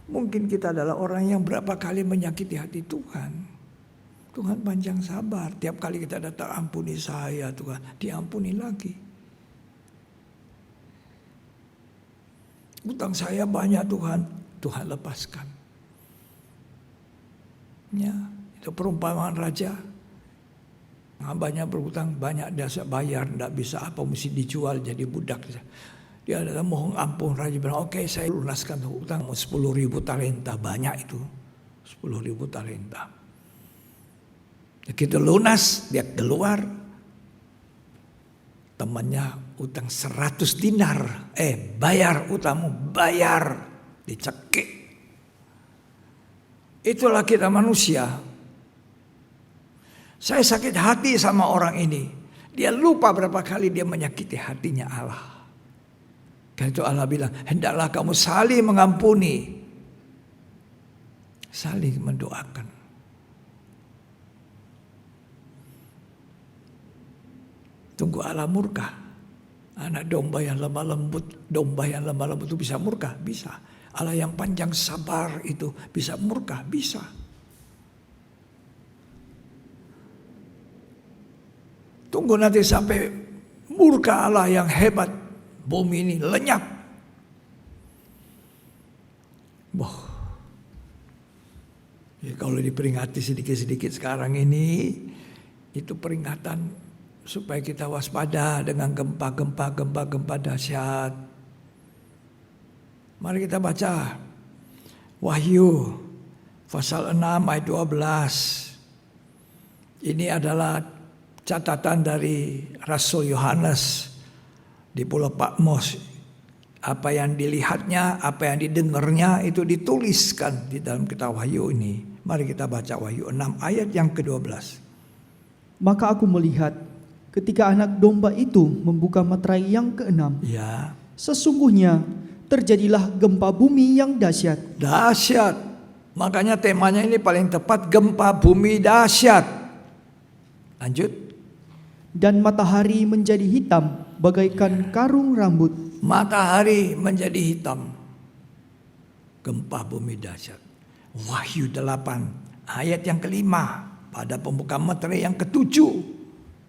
Mungkin kita adalah orang yang berapa kali menyakiti hati Tuhan. Tuhan panjang sabar. Tiap kali kita datang, ampuni saya Tuhan, diampuni lagi. Utang saya banyak Tuhan, Tuhan lepaskan. Ya, itu perumpamaan raja. Hambanya berhutang banyak, dia bayar, tidak bisa apa, mesti dijual jadi budak. Dia adalah mohon ampun, raja bilang, oke, saya lunaskan hutang 10.000 talenta, banyak itu, 10.000 talenta. Begitu lunas, dia keluar, temannya utang 100 dinar, bayar utangmu, bayar, dicekik. Itulah kita manusia. Saya sakit hati sama orang ini. Dia lupa berapa kali dia menyakiti hatinya Allah. Karena itu Allah bilang, hendaklah kamu saling mengampuni, saling mendoakan. Tunggu Allah murka. Anak domba yang lemah lembut itu bisa murka, bisa. Allah yang panjang sabar itu bisa murka, bisa. Tunggu nanti sampai murka Allah yang hebat, bumi ini lenyap. Ya, kalau diperingati sedikit-sedikit sekarang ini, itu peringatan supaya kita waspada dengan gempa dahsyat. Mari kita baca Wahyu pasal 6 ayat 12. Ini adalah catatan dari Rasul Yohanes di Pulau Patmos. Apa yang dilihatnya, apa yang didengarnya itu dituliskan di dalam kitab Wahyu ini. Mari kita baca Wahyu 6 ayat yang ke-12. Maka aku melihat ketika anak domba itu membuka meterai yang ke-6. Ya. Sesungguhnya terjadilah gempa bumi yang dahsyat. Dahsyat. Makanya temanya ini paling tepat, gempa bumi dahsyat. Lanjut. Dan matahari menjadi hitam bagaikan karung rambut. Matahari menjadi hitam. Gempa bumi dahsyat. Wahyu 8 ayat yang ke-5 pada pembukaan meterai yang ke-7.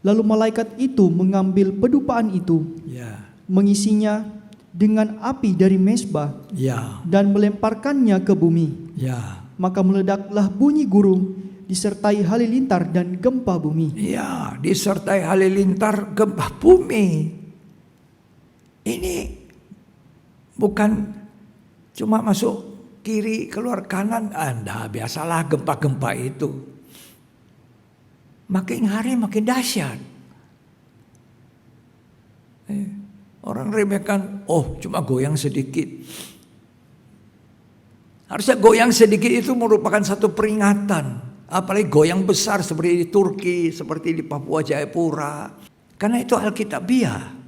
Lalu malaikat itu mengambil pedupaan itu, Ya. mengisinya dengan api dari mezbah, Ya. dan melemparkannya ke bumi. Ya. Maka meledaklah bunyi gurung, disertai halilintar dan gempa bumi. Ya, disertai halilintar gempa bumi. Ini bukan cuma masuk kiri keluar kanan. Anda biasalah gempa-gempa itu. Makin hari makin dahsyat. Orang remehkan, oh cuma goyang sedikit. Harusnya goyang sedikit itu merupakan satu peringatan. Apalagi goyang besar seperti di Turki, seperti di Papua Jayapura. Karena itu Alkitabiah.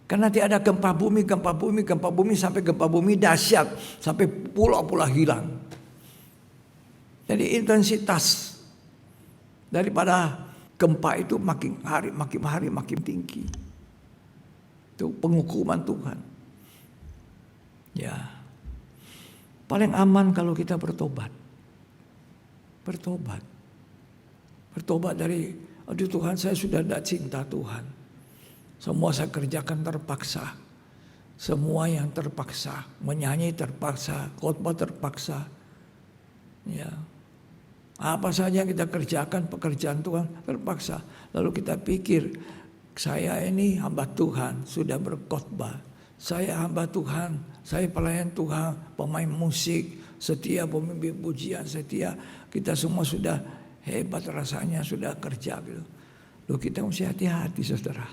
Karena nanti ada gempa bumi sampai gempa bumi dahsyat. Sampai pulau-pulau hilang. Jadi intensitas daripada gempa itu makin hari makin tinggi. Itu penghukuman Tuhan. Ya. Paling aman kalau kita bertobat. Bertobat dari, aduh Tuhan, saya sudah tidak cinta Tuhan. Semua saya kerjakan terpaksa. Semua yang terpaksa, menyanyi terpaksa, khotbah terpaksa. Ya. Apa saja yang kita kerjakan pekerjaan Tuhan terpaksa. Lalu kita pikir, saya ini hamba Tuhan, sudah berkhotbah. Saya hamba Tuhan, saya pelayan Tuhan, pemain musik, setia, pemimpin pujian, setia. Kita semua sudah hebat rasanya, sudah kerja gitu. Loh, kita mesti hati-hati saudara.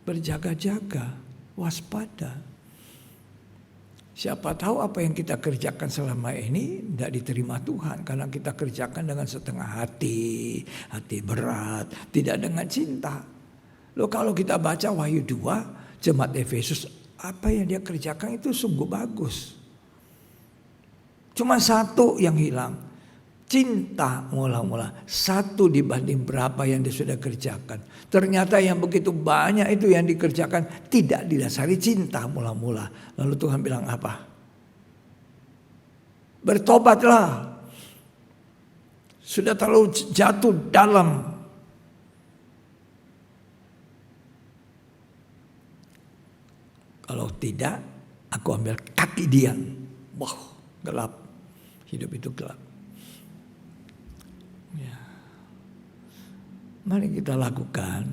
Berjaga-jaga, waspada. Siapa tahu apa yang kita kerjakan selama ini tidak diterima Tuhan. Karena kita kerjakan dengan setengah hati, hati berat, tidak dengan cinta. Loh, kalau kita baca Wahyu 2, jemaat Efesus, apa yang dia kerjakan itu sungguh bagus. Cuma satu yang hilang. cinta mula-mula. 1 dibanding berapa yang dia sudah kerjakan. Ternyata yang begitu banyak itu yang dikerjakan tidak didasari cinta mula-mula. Lalu Tuhan bilang apa? Bertobatlah. Sudah terlalu jatuh dalam. Kalau tidak, aku ambil kaki dia. Wah, gelap. Hidup itu gelap. Ya. Mari kita lakukan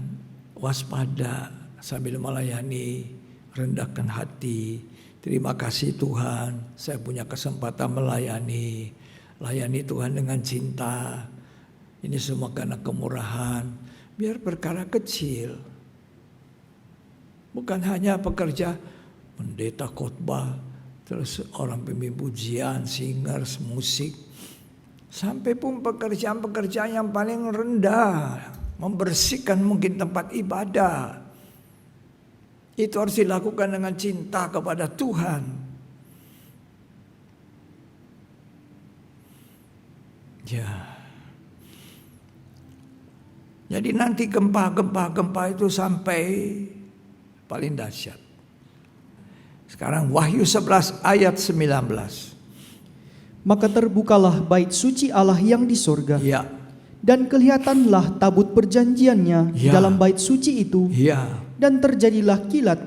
waspada sambil melayani, rendahkan hati. Terima kasih Tuhan, saya punya kesempatan melayani. Layani Tuhan dengan cinta. Ini semua karena kemurahan. Biar perkara kecil. Bukan hanya pekerja pendeta khotbah, terus orang pemimpin pujian, singers, musik. Sampai pun pekerjaan-pekerjaan yang paling rendah, membersihkan mungkin tempat ibadah. Itu harus dilakukan dengan cinta kepada Tuhan. Ya. Jadi nanti gempa itu sampai paling dahsyat. Sekarang Wahyu 11 ayat 19. Maka terbukalah bait suci Allah yang di sorga. Ya. Dan kelihatanlah tabut perjanjiannya di Ya. dalam bait suci itu. Ya. Dan terjadilah kilat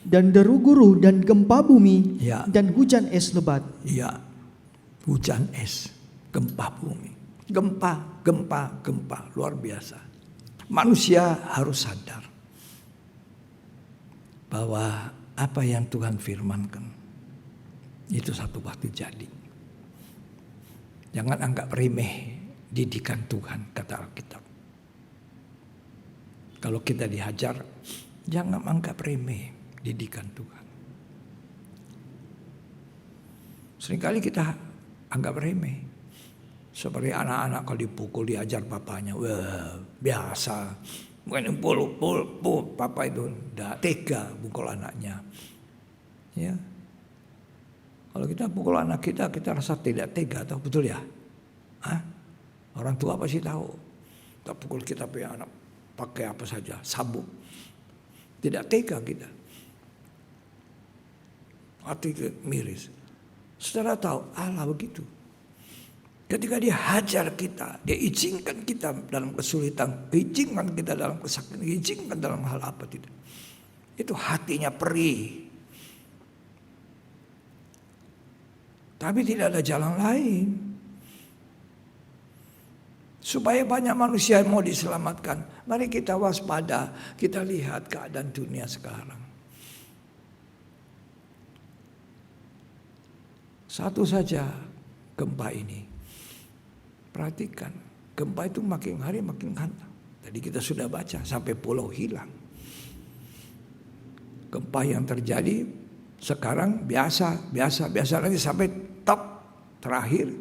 dan deru guru dan gempa bumi Ya. dan hujan es lebat. Ya. Hujan es, gempa bumi. Gempa luar biasa. Manusia harus sadar bahwa apa yang Tuhan firmankan itu satu waktu jadi. Jangan anggap remeh didikan Tuhan, kata Alkitab. Kalau kita dihajar, jangan anggap remeh didikan Tuhan. Seringkali kita anggap remeh. Seperti anak-anak kalau dipukul, diajar papanya, wah biasa. Mungkin pukul papa itu tidak tega pukul anaknya. Ya. Kalau kita pukul anak kita rasa tidak tega, atau betul ya? Hah? Orang tua pasti tahu. Kita pukul kita punya anak pakai apa saja, sabuk. Tidak tega kita. Hati miris. Saudara tahu Allah begitu. Ketika dia hajar kita, dia izinkan kita dalam kesulitan, izinkan kita dalam kesakitan, izinkan dalam hal apa tidak. Itu hatinya perih. Tapi tidak ada jalan lain. Supaya banyak manusia yang mau diselamatkan. Mari kita waspada, kita lihat keadaan dunia sekarang. Satu saja gempa ini. Perhatikan, gempa itu makin hari makin hantam. Tadi kita sudah baca sampai pulau hilang. Gempa yang terjadi sekarang biasa nanti sampai top terakhir.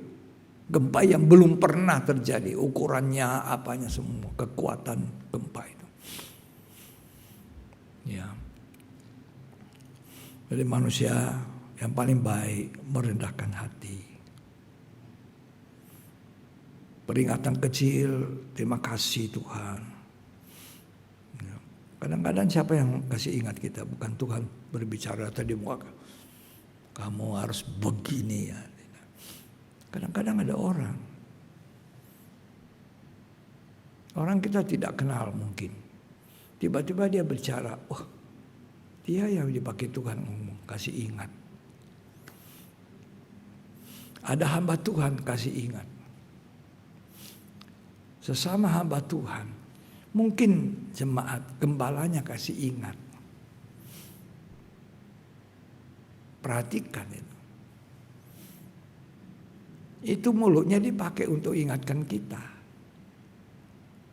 Gempa yang belum pernah terjadi, ukurannya apanya semua, kekuatan gempa itu. Ya. Jadi manusia yang paling baik merendahkan hati. Peringatan kecil, terima kasih Tuhan. Ya. Kadang-kadang siapa yang kasih ingat kita? Bukan Tuhan berbicara tadi muka. Kamu harus begini ya. Kadang-kadang ada orang. Orang kita tidak kenal mungkin. Tiba-tiba dia bicara, oh dia yang dipakai Tuhan ngomong, kasih ingat. Ada hamba Tuhan kasih ingat. Sesama hamba Tuhan, mungkin jemaat gembalanya kasih ingat. Perhatikan itu. Itu mulutnya dipakai untuk ingatkan kita.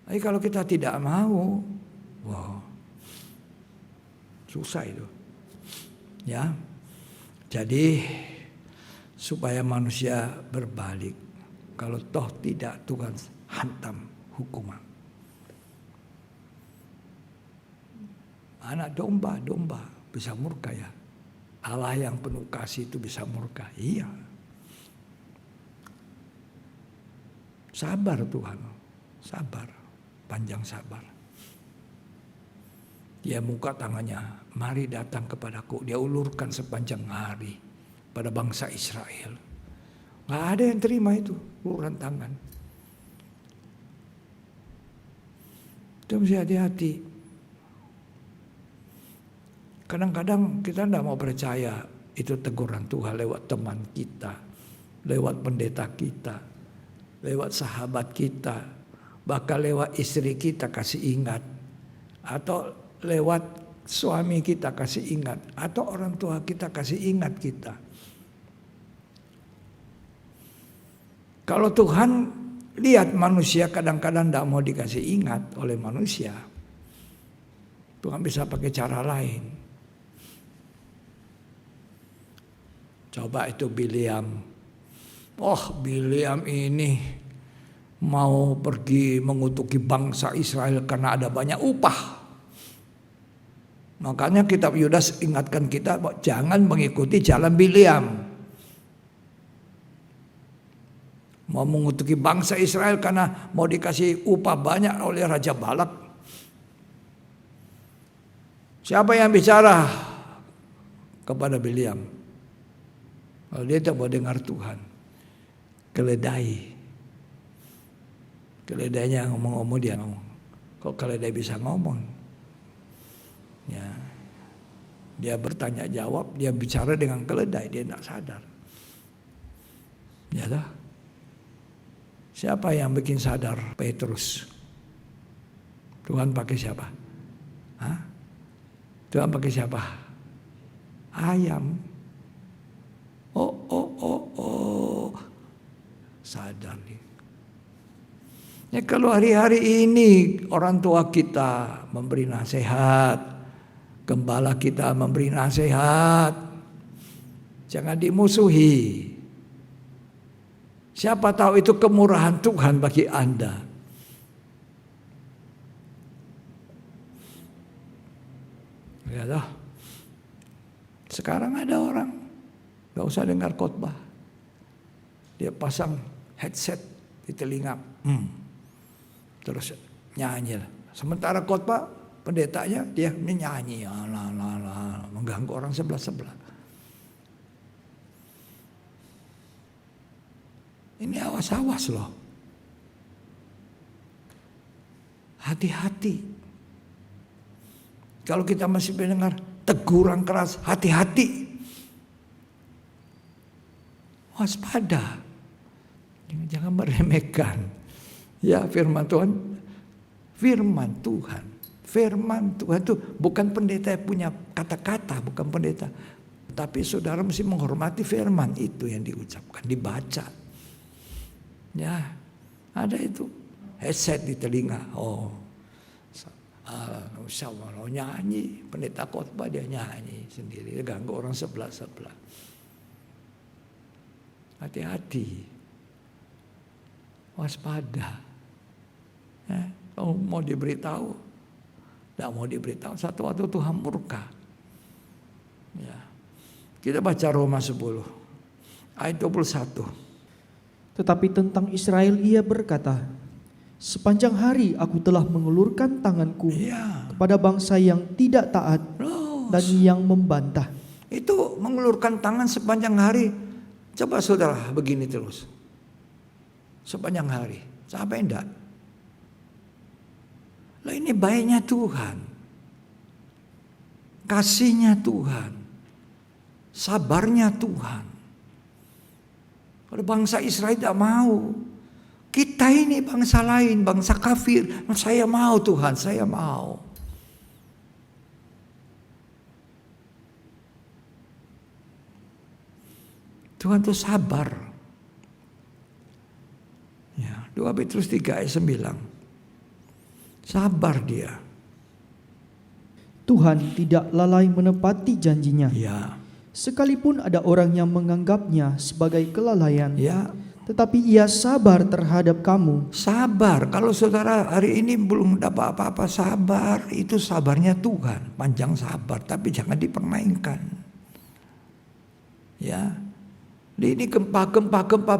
Tapi kalau kita tidak mau, wow, susah itu. Ya, jadi supaya manusia berbalik, kalau toh tidak Tuhan hantam hukuman. Anak domba bisa murka ya. Allah yang penuh kasih itu bisa murka. Iya. Sabar Tuhan, sabar, panjang sabar. Dia buka tangannya, mari datang kepadaku. Dia ulurkan sepanjang hari pada bangsa Israel. Gak ada yang terima itu, uluran tangan. Kita mesti hati-hati. Kadang-kadang kita tidak mau percaya itu teguran Tuhan lewat teman kita, lewat pendeta kita, lewat sahabat kita, bahkan lewat istri kita kasih ingat, atau lewat suami kita kasih ingat, atau orang tua kita kasih ingat kita. Kalau Tuhan lihat manusia kadang-kadang tidak mau dikasih ingat oleh manusia, Tuhan bisa pakai cara lain. Coba itu Bileam. Oh, Bileam ini mau pergi mengutuki bangsa Israel karena ada banyak upah. Makanya kitab Yudas ingatkan kita jangan mengikuti jalan Bileam. Mau mengutuki bangsa Israel karena mau dikasih upah banyak oleh Raja Balak. Siapa yang bicara kepada Bileam? Kalau dia tak mau dengar Tuhan, keledai. Keledainya ngomong-ngomong dia ngomong. Kok keledai bisa ngomong? Ya, dia bertanya jawab, dia bicara dengan keledai, dia tidak sadar. Ya dah. Siapa yang bikin sadar Petrus? Tuhan pakai siapa? Hah? Tuhan pakai siapa? Ayam. Oh. Sadar nih. Ya, kalau hari-hari ini orang tua kita memberi nasihat, gembala kita memberi nasihat, jangan dimusuhi. Siapa tahu itu kemurahan Tuhan bagi Anda. Ya dah. Sekarang ada orang gak usah dengar khotbah, dia pasang headset di telinga, terus nyanyi. Sementara khotbah pendetanya dia nyanyi, mengganggu orang sebelah. Ini awas-awas loh. Hati-hati. Kalau kita masih mendengar teguran keras, hati-hati. Waspada. Jangan meremehkan. Ya, firman Tuhan. Firman Tuhan itu bukan pendeta yang punya kata-kata, bukan pendeta. Tapi saudara mesti menghormati firman itu yang diucapkan, dibaca. Ya, ada itu headset di telinga. Nyanyi, pendeta khotbah dia nyanyi sendiri, ganggu orang sebelah. Hati-hati, waspada. Ya, kalau mau diberitahu, tidak mau diberitahu, satu waktu Tuhan murka. Ya, kita baca Roma 10 ayat 21. Tetapi tentang Israel ia berkata, sepanjang hari aku telah mengulurkan tanganku kepada bangsa yang tidak taat dan yang membantah. Itu mengulurkan tangan sepanjang hari. Coba saudara begini terus. Sepanjang hari. Sampai enggak? Lah ini baiknya Tuhan. Kasihnya Tuhan. Sabarnya Tuhan. Kalau bangsa Israel tidak mau. Kita ini bangsa lain, bangsa kafir. Saya mau Tuhan, saya mau. Tuhan itu sabar. Ya, 2 Petrus 3 ayat 9. Sabar dia. Tuhan tidak lalai menepati janjinya. Ya. Sekalipun ada orang yang menganggapnya sebagai kelalaian. Ya. Tetapi ia sabar terhadap kamu. Sabar. Kalau saudara hari ini belum dapat apa-apa, sabar. Itu sabarnya Tuhan. Panjang sabar. Tapi jangan dipermainkan. Ya. Ini gempa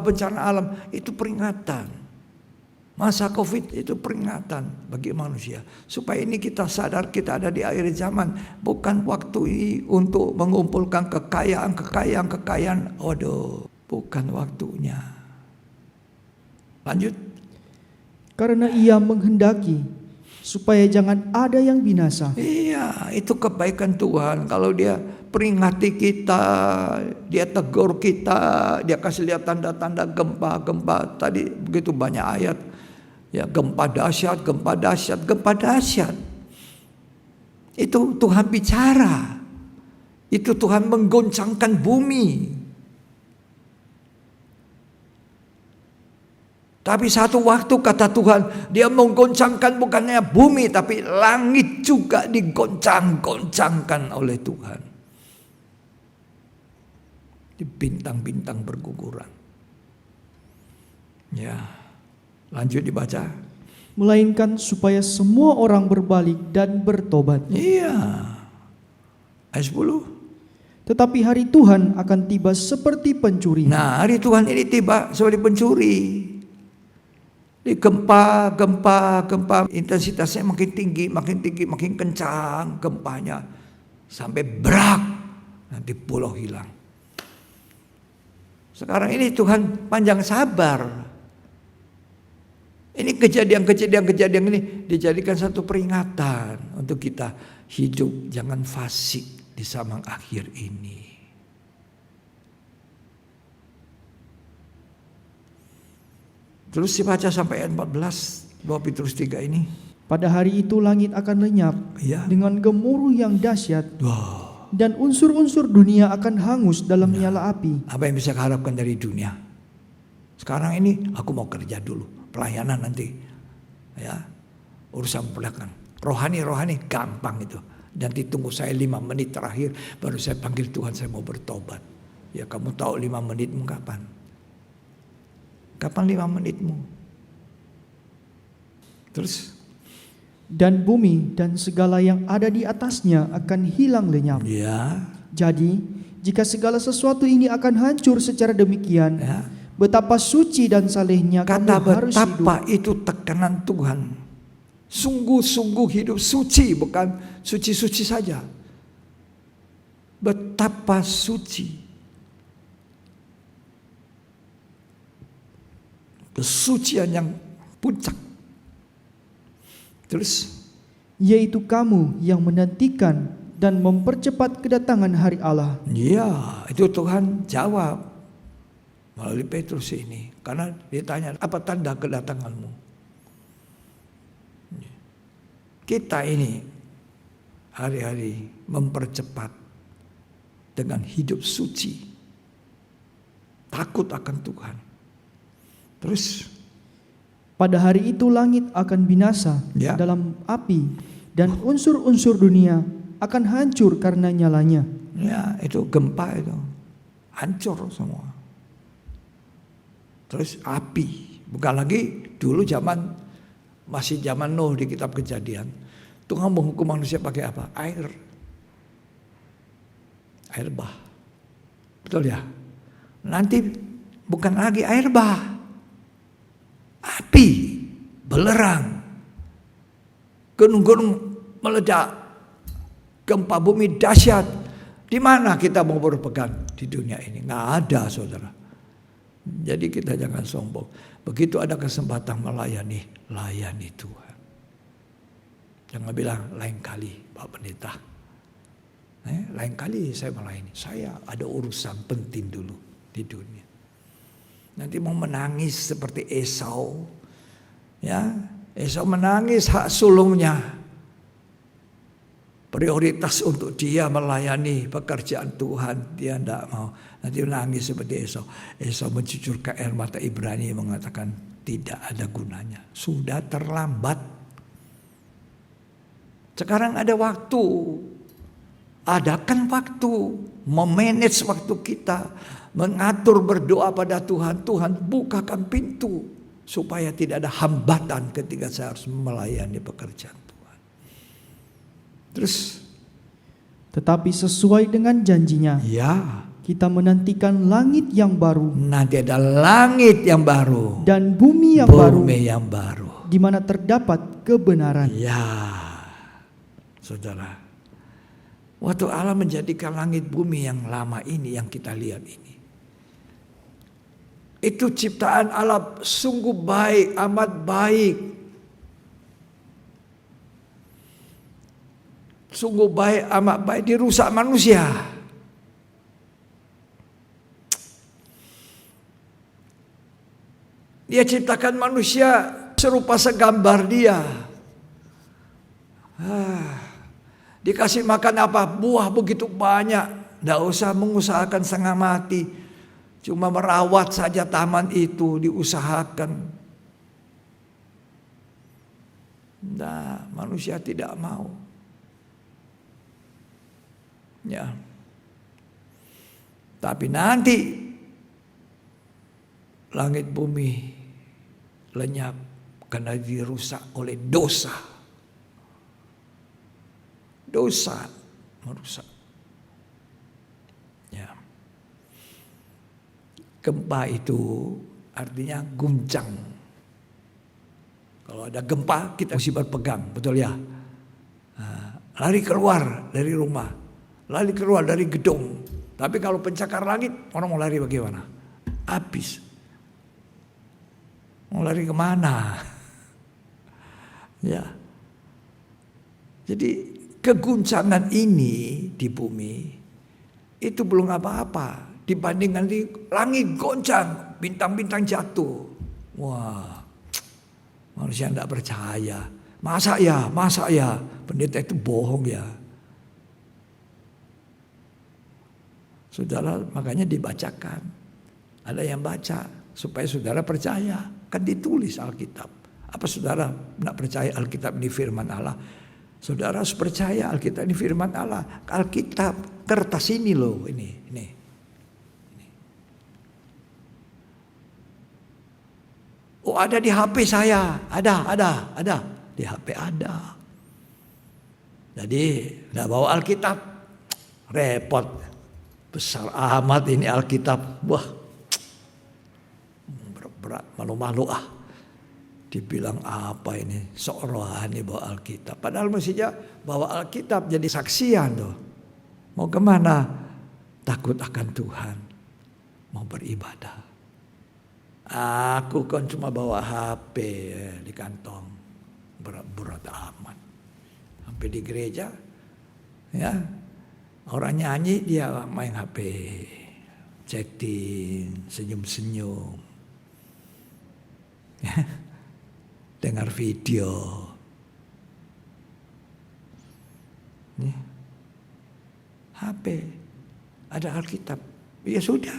bencana alam. Itu peringatan. Masa COVID itu peringatan bagi manusia. Supaya ini kita sadar kita ada di akhir zaman. Bukan waktu ini untuk mengumpulkan kekayaan. Waduh, bukan waktunya. Lanjut. Karena Ia menghendaki supaya jangan ada yang binasa. Iya, itu kebaikan Tuhan. Kalau Dia peringati kita, Dia tegur kita, Dia kasih lihat tanda-tanda gempa. Tadi begitu banyak ayat. Ya, gempa dahsyat. Itu Tuhan bicara. Itu Tuhan menggoncangkan bumi. Tapi satu waktu kata Tuhan, Dia menggoncangkan bukannya bumi, tapi langit juga digoncang-goncangkan oleh Tuhan. Di bintang-bintang berguguran. Ya. Lanjut dibaca. Melainkan supaya semua orang berbalik dan bertobat. Iya. Ayat 10. Tetapi hari Tuhan akan tiba seperti pencuri. Nah, hari Tuhan ini tiba seperti pencuri. Di gempa, intensitasnya makin tinggi, makin kencang gempanya. Sampai brak, nanti pulau hilang. Sekarang ini Tuhan panjang sabar. Ini kejadian ini dijadikan satu peringatan untuk kita hidup jangan fasik di zaman akhir ini. Terus dibaca sampai ayat 14, 2 Petrus 3 ini. Pada hari itu langit akan lenyap dengan gemuruh yang dahsyat. Dan unsur-unsur dunia akan hangus dalam nyala api. Apa yang bisa diharapkan dari dunia? Sekarang ini aku mau kerja dulu. Pelayanan nanti, ya, urusan belakang. Rohani gampang itu. Dan ditunggu saya 5 menit terakhir, baru saya panggil Tuhan, saya mau bertobat. Ya, kamu tahu 5 menitmu kapan? Kapan 5 menitmu? Terus? Dan bumi dan segala yang ada di atasnya akan hilang lenyap. Ya. Jadi, jika segala sesuatu ini akan hancur secara demikian, betapa suci dan salehnya kata kamu harus hidup. Betapa itu tekanan Tuhan. Sungguh-sungguh hidup suci, bukan suci-suci saja. Betapa suci. Kesucian yang puncak. Terus? Yaitu kamu yang menantikan dan mempercepat kedatangan hari Allah. Iya, itu Tuhan jawab. Melalui Petrus ini. Karena dia tanya, apa tanda kedatanganmu? Kita ini hari-hari mempercepat dengan hidup suci. Takut akan Tuhan. Terus? Pada hari itu langit akan binasa dalam api. Dan unsur-unsur dunia akan hancur karena nyalanya. Ya, itu gempa itu. Hancur semua. Terus api, bukan lagi dulu masih zaman Nuh di kitab Kejadian. Tuhan menghukum manusia pakai apa? Air bah. Betul ya? Nanti bukan lagi air bah. Api, belerang. Gunung-gunung meledak. Gempa bumi dahsyat. Di mana kita mau berpegang di dunia ini? Nggak ada, saudara. Jadi kita jangan sombong. Begitu ada kesempatan layani Tuhan. Jangan bilang lain kali Pak Pendeta. Lain kali saya melayani. Saya ada urusan penting dulu di dunia. Nanti mau menangis seperti Esau. Ya, Esau menangis hak sulungnya. Prioritas untuk dia melayani pekerjaan Tuhan. Dia tidak mau. Nanti menangis seperti Esau. Esau mencucurkan air mata Ibrani mengatakan tidak ada gunanya. Sudah terlambat. Sekarang ada waktu. Adakan waktu. Memanage waktu kita. Mengatur berdoa pada Tuhan. Tuhan bukakan pintu. Supaya tidak ada hambatan ketika saya harus melayani pekerjaan Tuhan. Terus, tetapi sesuai dengan janjinya, ya, Kita menantikan langit yang baru Nanti ada langit yang baru, dan bumi yang baru, bumi yang baru. di mana terdapat kebenaran. Ya, saudara. Waktu Allah menjadikan langit bumi yang lama ini, yang kita lihat ini, itu ciptaan Allah sungguh baik, amat baik. Sungguh baik, amat baik, dirusak manusia. Dia ciptakan manusia serupa segambar dia. Dikasih makan apa? Buah begitu banyak. Tidak usah mengusahakan setengah mati. Cuma merawat saja taman itu diusahakan. Nah, manusia tidak mau. Ya. Tapi nanti langit bumi lenyap karena dirusak oleh dosa. Dosa merusak. Ya. Gempa itu artinya guncang. Kalau ada gempa kita mesti berpegang, betul ya? Lari keluar dari rumah, lari keluar dari gedung. Tapi kalau pencakar langit, orang mau lari bagaimana? Habis. Mau lari kemana? Ya. Jadi keguncangan ini di bumi itu belum apa-apa dibandingkan di langit goncang, bintang-bintang jatuh. Wah, manusia tidak percaya. Masa ya, pendeta itu bohong ya. Saudara, makanya dibacakan. Ada yang baca supaya saudara percaya. Kan ditulis Alkitab. Apa saudara tidak percaya Alkitab ini firman Allah? Saudara harus percaya Alkitab ini firman Allah. Alkitab kertas ini loh, ini. Oh, ada di HP saya. Ada. Di HP ada. Jadi tidak bawa Alkitab, repot. Besar amat ini Alkitab. Wah, berat, malu-malu Dibilang apa ini, sok rohani bawa Alkitab. Padahal mestinya bawa Alkitab jadi saksian tuh. Mau kemana? Takut akan Tuhan. Mau beribadah. Aku kan cuma bawa HP di kantong. Berat amat. Sampai di gereja, ya orang nyanyi dia main HP. Chatting, senyum-senyum. Dengar video. Nih. HP. Ada Alkitab. Ya sudah.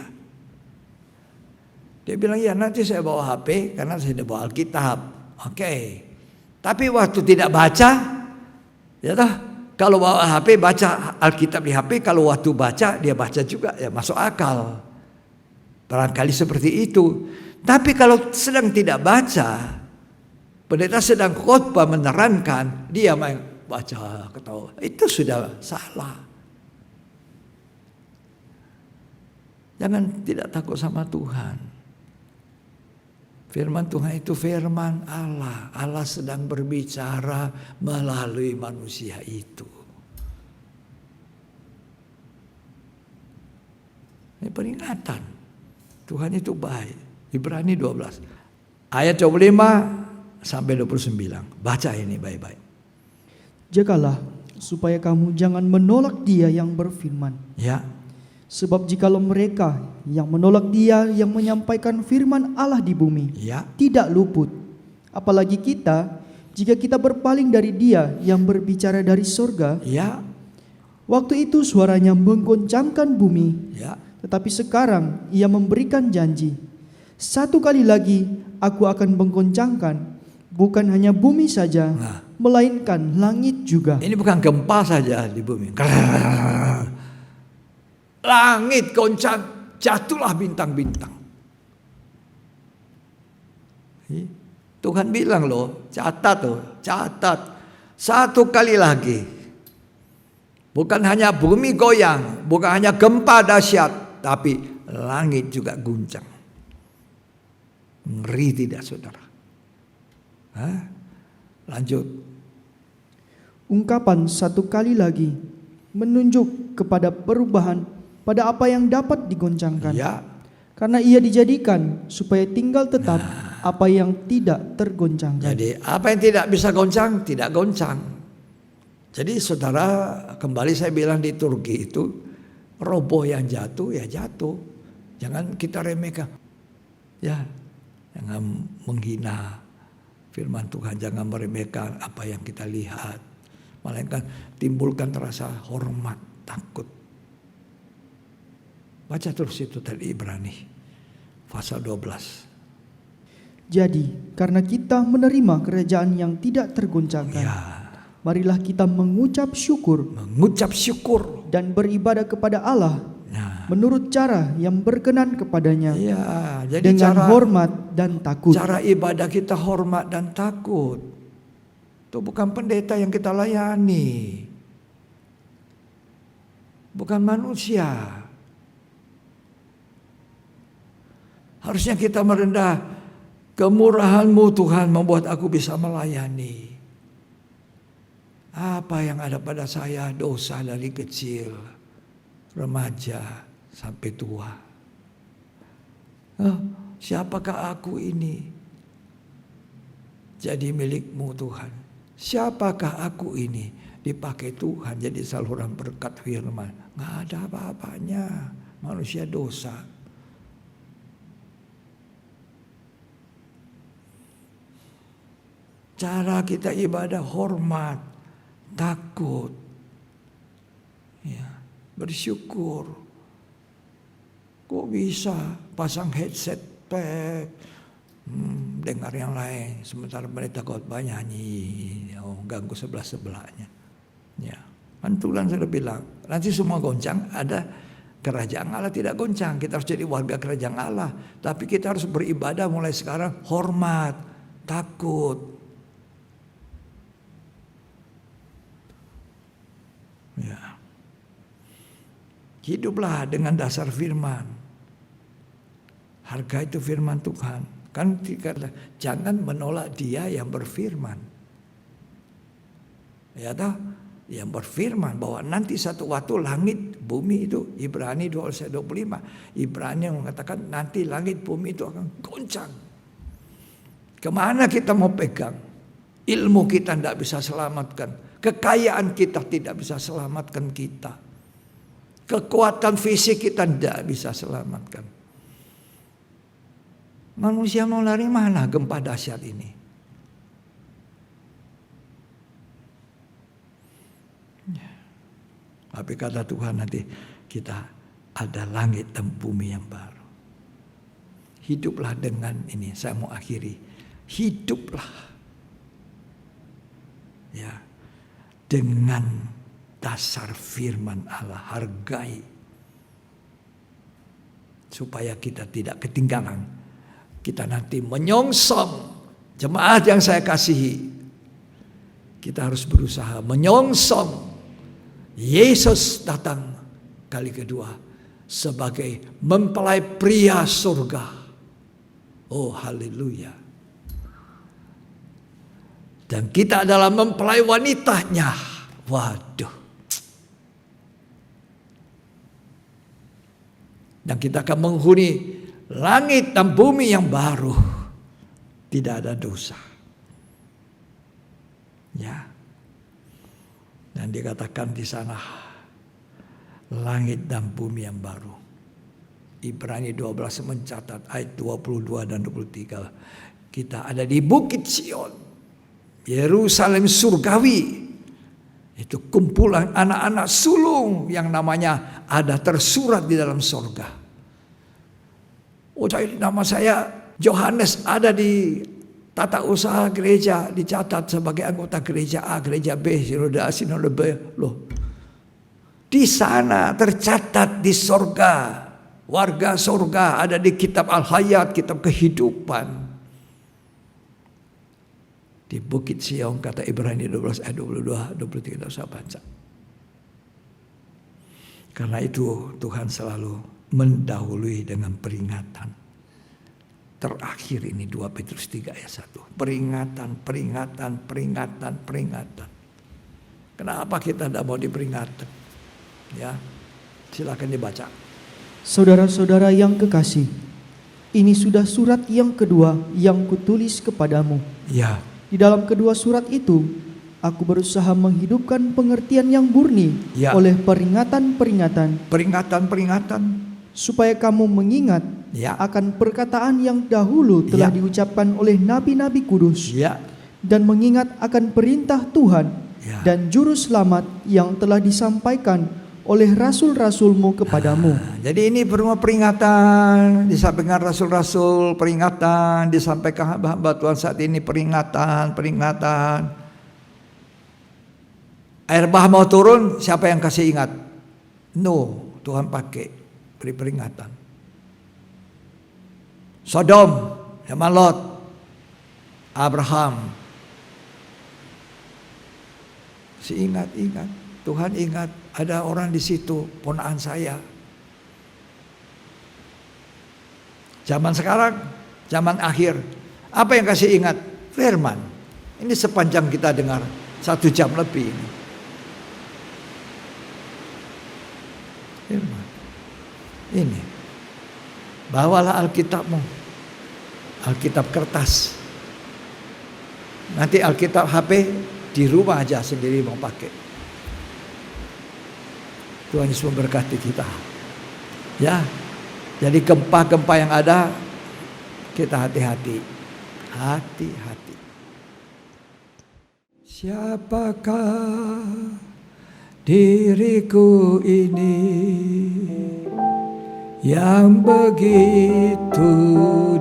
Dia bilang, ya nanti saya bawa HP karena saya sudah bawa Alkitab. Oke. Tapi waktu tidak baca, ya toh, kalau bawa HP baca Alkitab di HP, kalau waktu baca dia baca juga, ya masuk akal. Barangkali seperti itu. Tapi kalau sedang tidak baca, pendeta sedang khotbah menerangkan, dia main baca, ketawa. Itu sudah salah. Jangan tidak takut sama Tuhan. Firman Tuhan itu firman Allah. Allah sedang berbicara melalui manusia itu. Ini peringatan. Tuhan itu baik. Ibrani 12. Ayat 25 sampai 29. Baca ini baik-baik. Jagalah supaya kamu jangan menolak Dia yang berfirman. Ya. Sebab jikalau mereka yang menolak Dia yang menyampaikan firman Allah di bumi, Ya. tidak luput. Apalagi kita, jika kita berpaling dari Dia yang berbicara dari surga, Ya. waktu itu suaranya menggoncangkan bumi. Ya. Tetapi sekarang Ia memberikan janji, satu kali lagi aku akan menggoncangkan bukan hanya bumi saja, Nah. melainkan langit juga. Ini bukan gempa saja di bumi. Langit goncang, jatuhlah bintang-bintang. Tuhan bilang loh, catat. Satu kali lagi. Bukan hanya bumi goyang, bukan hanya gempa dahsyat, tapi langit juga guncang. Ngeri tidak saudara? Hah? Lanjut. Ungkapan satu kali lagi menunjuk kepada perubahan pada apa yang dapat digoncangkan. Ya. Karena ia dijadikan supaya tinggal tetap apa yang tidak tergoncangkan. Jadi apa yang tidak bisa goncang, tidak goncang. Jadi saudara, kembali saya bilang di Turki itu, roboh yang jatuh ya jatuh. Jangan kita remehkan. Ya, jangan menghina firman Tuhan, jangan meremehkan apa yang kita lihat. Melainkan timbulkan rasa hormat, takut. Baca terus itu tadi Ibrani pasal 12. Jadi, karena kita menerima kerajaan yang tidak tergoncangkan, Ya, marilah kita mengucap syukur mengucap syukur. dan beribadah kepada Allah Nah, menurut cara yang berkenan kepadanya, ya, jadi dengan cara hormat dan takut. cara ibadah kita hormat dan takut. Itu bukan pendeta yang kita layani, bukan manusia. Harusnya kita merendah, kemurahan-Mu Tuhan membuat aku bisa melayani. Apa yang ada pada saya, dosa dari kecil, remaja sampai tua. Siapakah aku ini? Jadi milik-Mu Tuhan. Siapakah aku ini? Dipakai Tuhan jadi saluran berkat firman. Nggak ada apa-apanya. Manusia dosa. Cara kita ibadah hormat, takut, ya, bersyukur. Kok bisa pasang headset, dengar yang lain, sementara mereka khotbah nyanyi, ganggu sebelah-sebelahnya. Ya, Tuhan sudah bilang, nanti semua goncang, ada kerajaan Allah tidak goncang. Kita harus jadi warga kerajaan Allah, tapi kita harus beribadah mulai sekarang hormat, takut. Ya. Hiduplah dengan dasar firman. Harga itu firman Tuhan. Kan jangan menolak Dia yang berfirman. Ya toh? Yang berfirman bahwa nanti satu waktu langit bumi itu, Ibrani 12:25. Ibrani yang mengatakan nanti langit bumi itu akan goncang. Kemana kita mau pegang? Ilmu kita tidak bisa selamatkan. Kekayaan kita tidak bisa selamatkan kita. Kekuatan fisik kita tidak bisa selamatkan. Manusia mau lari mana gempa dahsyat ini? Tapi kata Tuhan nanti kita ada langit dan bumi yang baru. Hiduplah dengan ini, saya mau akhiri. Hiduplah. Ya. Dengan dasar firman Allah, hargai. Supaya kita tidak ketinggalan. Kita nanti menyongsong jemaat yang saya kasihi. Kita harus berusaha menyongsong Yesus datang kali kedua sebagai mempelai pria surga. Oh haleluya. Dan kita adalah mempelai wanitanya. Waduh. Dan kita akan menghuni langit dan bumi yang baru. Tidak ada dosa. Ya. Dan dikatakan di sana langit dan bumi yang baru. Ibrani 12 mencatat ayat 22 dan 23. Kita ada di Bukit Sion. Yerusalem surgawi. Itu kumpulan anak-anak sulung yang namanya ada tersurat di dalam sorga. Oh, nama saya Yohanes ada di tata usaha gereja, dicatat sebagai anggota gereja A, gereja B, sinode A, sinode B. Loh, di sana tercatat di sorga, warga sorga ada di kitab Al-Hayat, kitab kehidupan. Di Bukit Sion kata Ibrani 12 ayat 22, 23 saya baca. Karena itu Tuhan selalu mendahului dengan peringatan. Terakhir ini 2 Petrus 3 ayat 1. Peringatan. Kenapa kita tidak mau diperingatkan? Ya, silakan dibaca. Saudara-saudara yang kekasih, ini sudah surat yang kedua yang kutulis kepadamu. Ya, Di dalam kedua surat itu, aku berusaha menghidupkan pengertian yang murni Ya. oleh peringatan-peringatan, peringatan. supaya kamu mengingat Ya, akan perkataan yang dahulu telah Ya. diucapkan oleh nabi-nabi kudus, ya, dan mengingat akan perintah Tuhan ya. dan juru selamat yang telah disampaikan oleh rasul-rasulmu kepadamu. Jadi ini semua peringatan, disampaikan rasul-rasul, peringatan, disampaikan hamba-hamba Tuhan saat ini peringatan. Air bah mau turun, siapa yang kasih ingat? No, Tuhan pakai beri peringatan. Sodom, zaman Lot, Abraham. Ingat, Tuhan ingat, ada orang di situ, ponakan saya. Zaman sekarang, zaman akhir, apa yang kasih ingat? Firman. Ini sepanjang kita dengar 1 jam lebih ini. Firman. Ini. Bawalah Alkitabmu. Alkitab kertas. Nanti Alkitab HP di rumah aja sendiri mau pakai. Tuhan Yesus memberkati kita. Ya. Jadi gempa-gempa yang ada, kita hati-hati. Hati-hati. Siapakah diriku ini yang begitu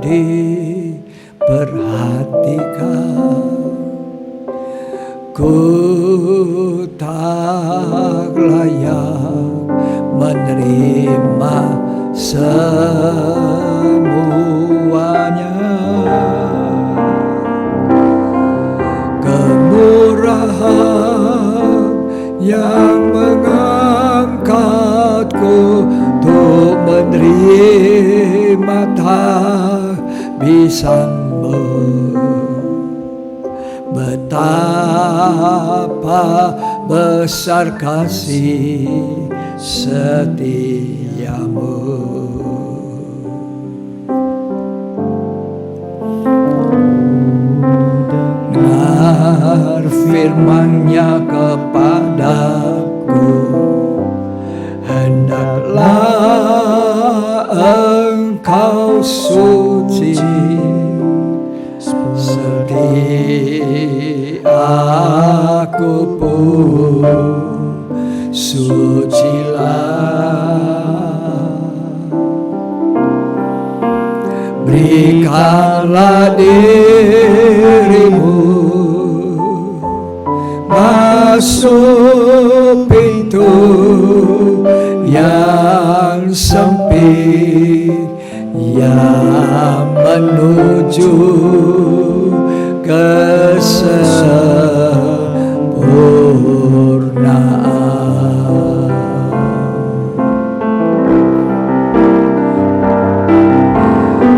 diperhatikan? Ku tak layak menerima semuanya. Kemurahan yang mengangkatku untuk menerima tahbisanmu. Betapa besar kasih setiamu. Dengar firman-Nya kepadaku, hendaklah engkau suci seperti aku pun sucilah. Berikanlah dirimu masuk pintu yang sempit yang menuju kesempurnaan.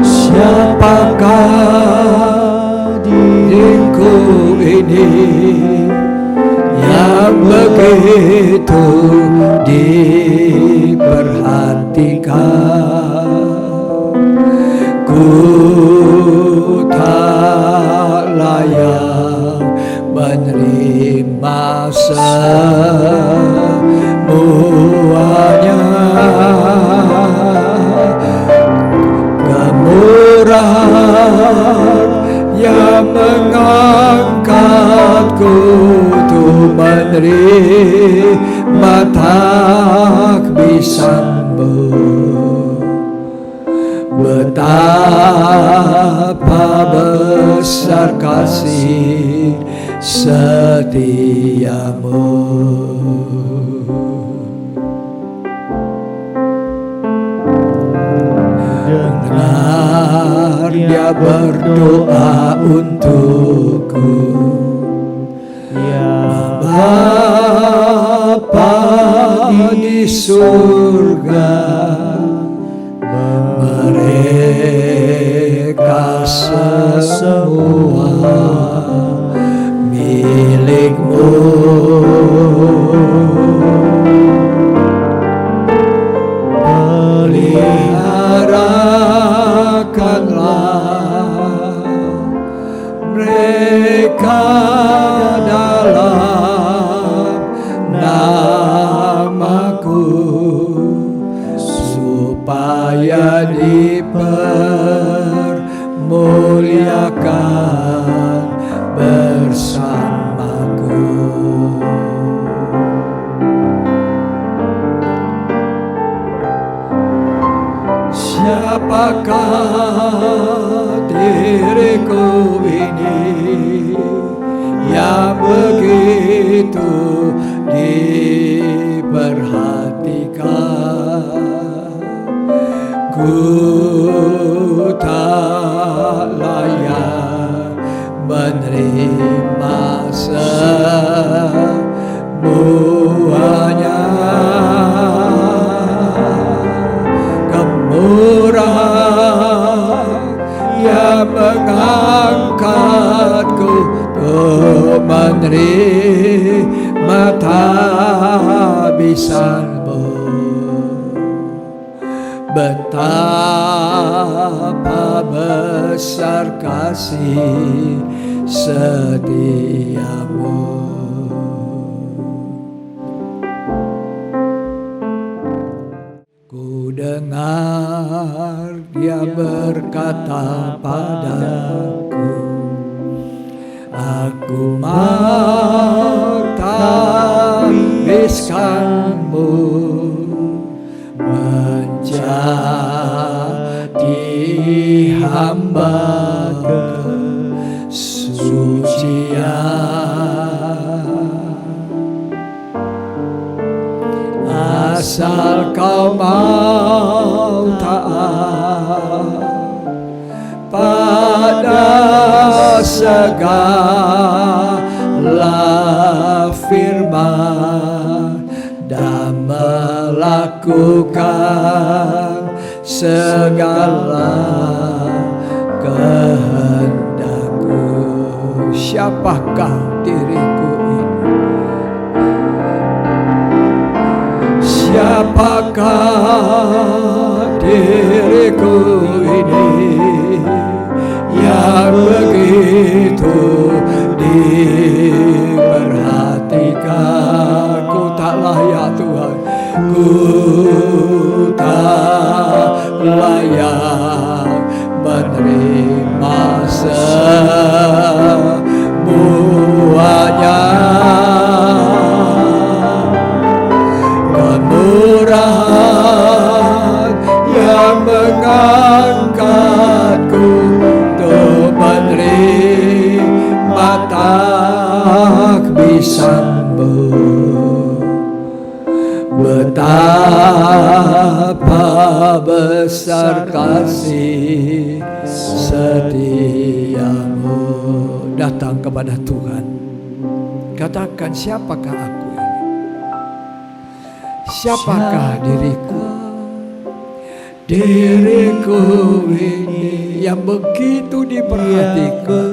Siapakah diriku ini yang begitu diperhatikan? Ku tak layak menerima semuanya. Kemurahan yang mengangkatku untuk menerima takbisanmu. Betapa besar kasih setiamu. Dengar dia berdoa untukku, Ya Bapa di surga, semua milik-Mu. Peliharakanlah mereka dalam nama-Ku, supaya dipermuliakan bersama-Ku. Siapakah diriku ini yang begitu diperhatikan? Ku tak layak menerima semuanya. Kemurahan yang mengangkatku untuk menerima tabisan-Mu. Betapa besar kasih setia-Mu. Ku dengar Dia berkata padaku, aku mau tabiskan-Mu menjadi hamba kesucian. Asal kau mau taat pada segala firman dan melakukan segala kehendak-Ku. Siapakah diriku ini? Siapakah diriku ini yang begitu diperhatikan? Ku tak layak Tuhan, ku tak layak menerima semuanya. Kemurahan yang mengangkatku untuk menerima takbisan-Mu. Betapa besar kasih setia-Mu. Datang kepada Tuhan, katakan, siapakah aku ini? Siapakah diriku? Diriku ini yang begitu diperhatikan,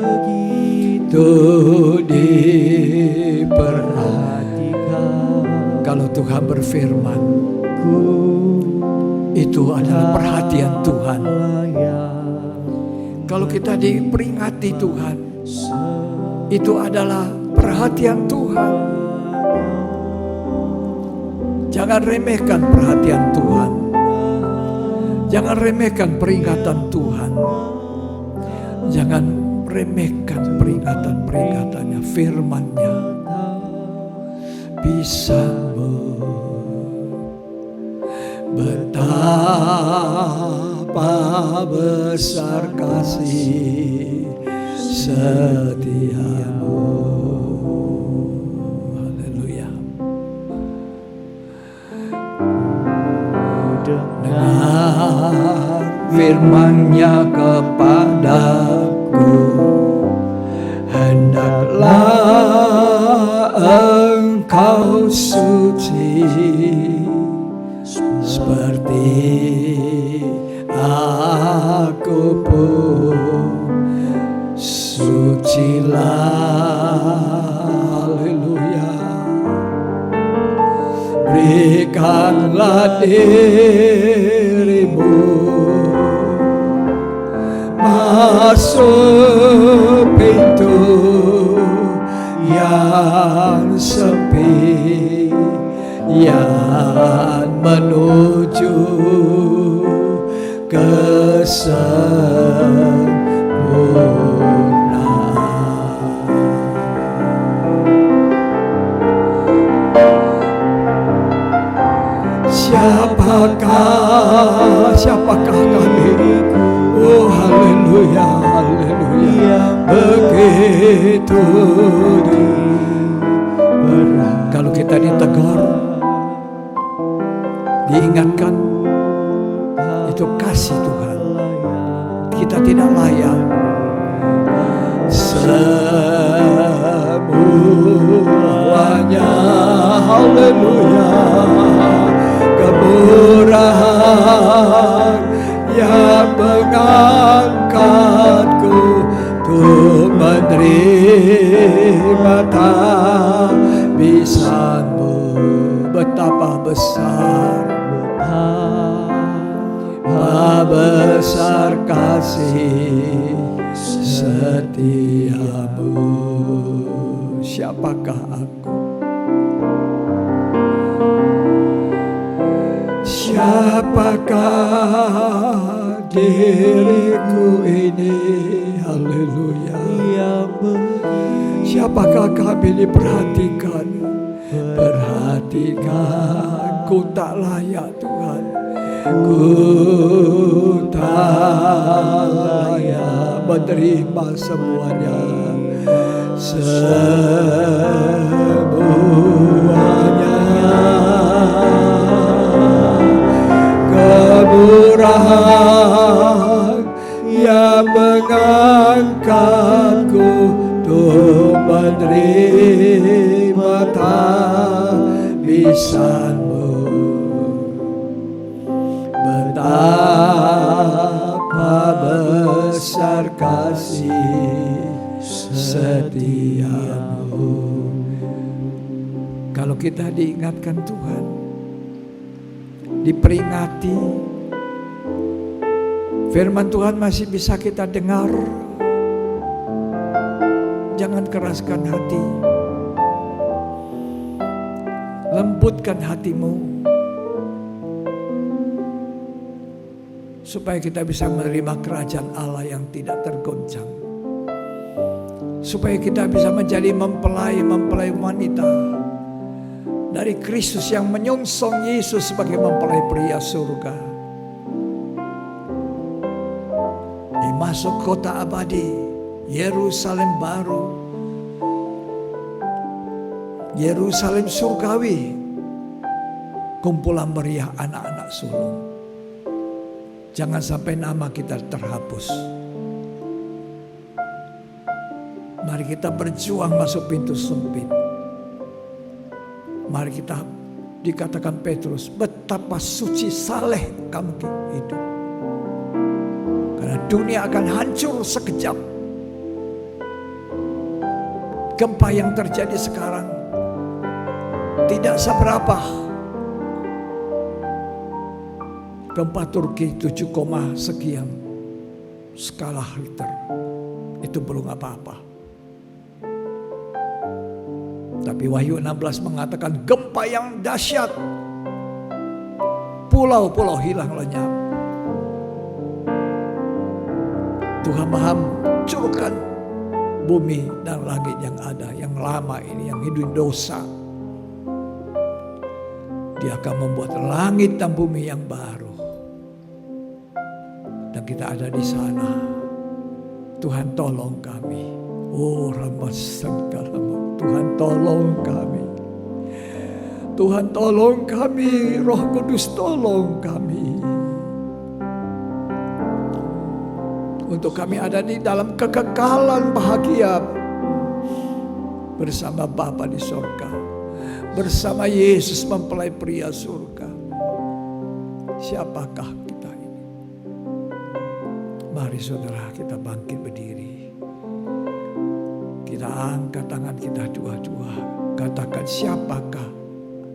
Kalau Tuhan berfirman, itu adalah perhatian Tuhan. Kalau kita diperingati Tuhan, itu adalah perhatian Tuhan. Jangan remehkan perhatian Tuhan. Jangan remehkan peringatan Tuhan. Jangan remehkan peringatan-peringatannya, firman-Nya. Bisa betapa besar kasih setia-Mu. Haleluya. Dengar firman-Nya kepadaku, hendaklah engkau suci seperti aku pun berikanlah dirimu masuk pintu yang sepi yang menuju kesempurnaan. Siapakah kami? Oh haleluya, haleluya. Begitu kalau kita ditegur, diingatkan, itu kasih Tuhan. Kita tidak layak. Semuanya haleluya, kemurahan yang mengangkatku untuk menerima tabisanmu. Betapa besar, betapa besar kasih setiamu. Siapakah aku? Siapakah diriku ini? Haleluya. Siapakah kami diperhatikan? Perhatikan, ku tak layak Tuhan. Ku tak layak menerima semuanya. Semuanya kemurahan yang mengangkatku untuk menerima tabisanmu. Betapa besar kasih setiamu. Kalau kita diingatkan Tuhan, diperingati, firman Tuhan masih bisa kita dengar, jangan keraskan hati, lembutkan hatimu, supaya kita bisa menerima kerajaan Allah yang tidak tergoncang, supaya kita bisa menjadi mempelai wanita dari Kristus yang menyongsong Yesus sebagai mempelai pria surga. Masuk kota abadi, Yerusalem baru, Yerusalem surgawi, kumpulan meriah anak-anak sulung. Jangan sampai nama kita terhapus. Mari kita berjuang masuk pintu sempit. Mari kita, dikatakan Petrus, betapa suci saleh kamu hidup. Karena dunia akan hancur sekejap. Gempa yang terjadi sekarang tidak seberapa. Gempa Turki 7, sekian skala Richter. Itu belum apa-apa. Tapi Wahyu 16 mengatakan gempa yang dahsyat. Pulau-pulau hilang lenyap. Tuhan menghancurkan bumi dan langit yang ada, yang lama ini, yang hidup dosa. Dia akan membuat langit dan bumi yang baru. Dan kita ada di sana. Tuhan tolong kami. Oh Ramasangkalamu. Tuhan tolong kami. Tuhan tolong kami. Roh Kudus tolong kami. Untuk kami ada di dalam kekekalan bahagia bersama Bapa di surga, bersama Yesus mempelai pria surga. Siapakah kita ini? Mari saudara kita bangkit berdiri. Kita angkat tangan kita dua-dua. Katakan, siapakah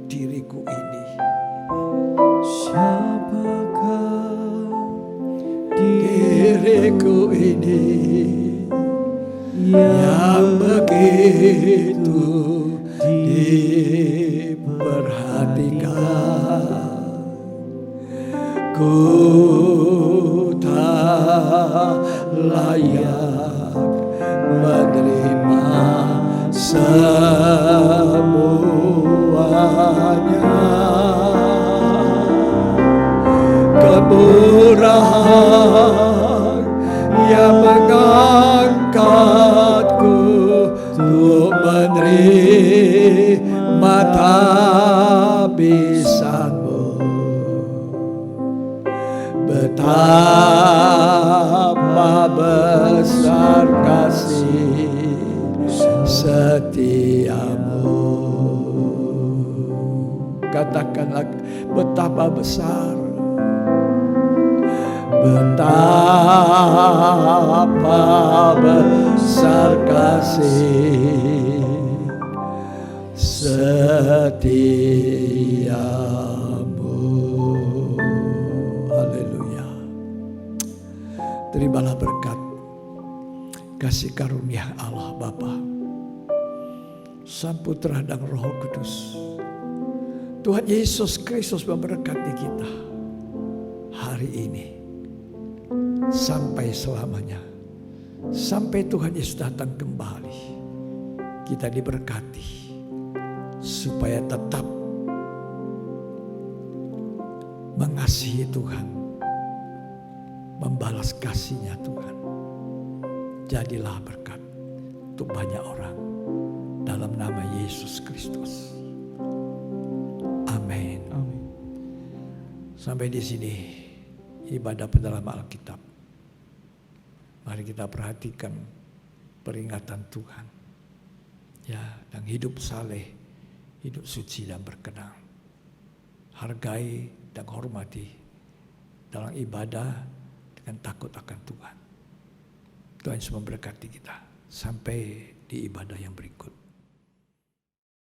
diriku ini. Siapakah Diriku ini yang begitu diperhatikan. Ku tak layak menerima semuanya. Kemurahan yang mengangkatku untuk menerima tabisanmu. Betapa besar kasih setiamu. Katakanlah, betapa besar, betapa besar kasih setiamu. Haleluya. Terimalah berkat kasih karunia Allah Bapa, Sang Putra dan Roh Kudus. Tuhan Yesus Kristus memberkati kita hari ini sampai selamanya. Sampai Tuhan Yesus datang kembali, kita diberkati supaya tetap mengasihi Tuhan, membalas kasih-Nya Tuhan. Jadilah berkat untuk banyak orang dalam nama Yesus Kristus. Amin. Amin. Sampai di sini ibadah pendalaman Alkitab. Mari kita perhatikan peringatan Tuhan. Ya, dan hidup saleh, hidup suci dan berkenan. Hargai dan hormati dalam ibadah dengan takut akan Tuhan. Tuhan Yesus memberkati kita. Sampai di ibadah yang berikut.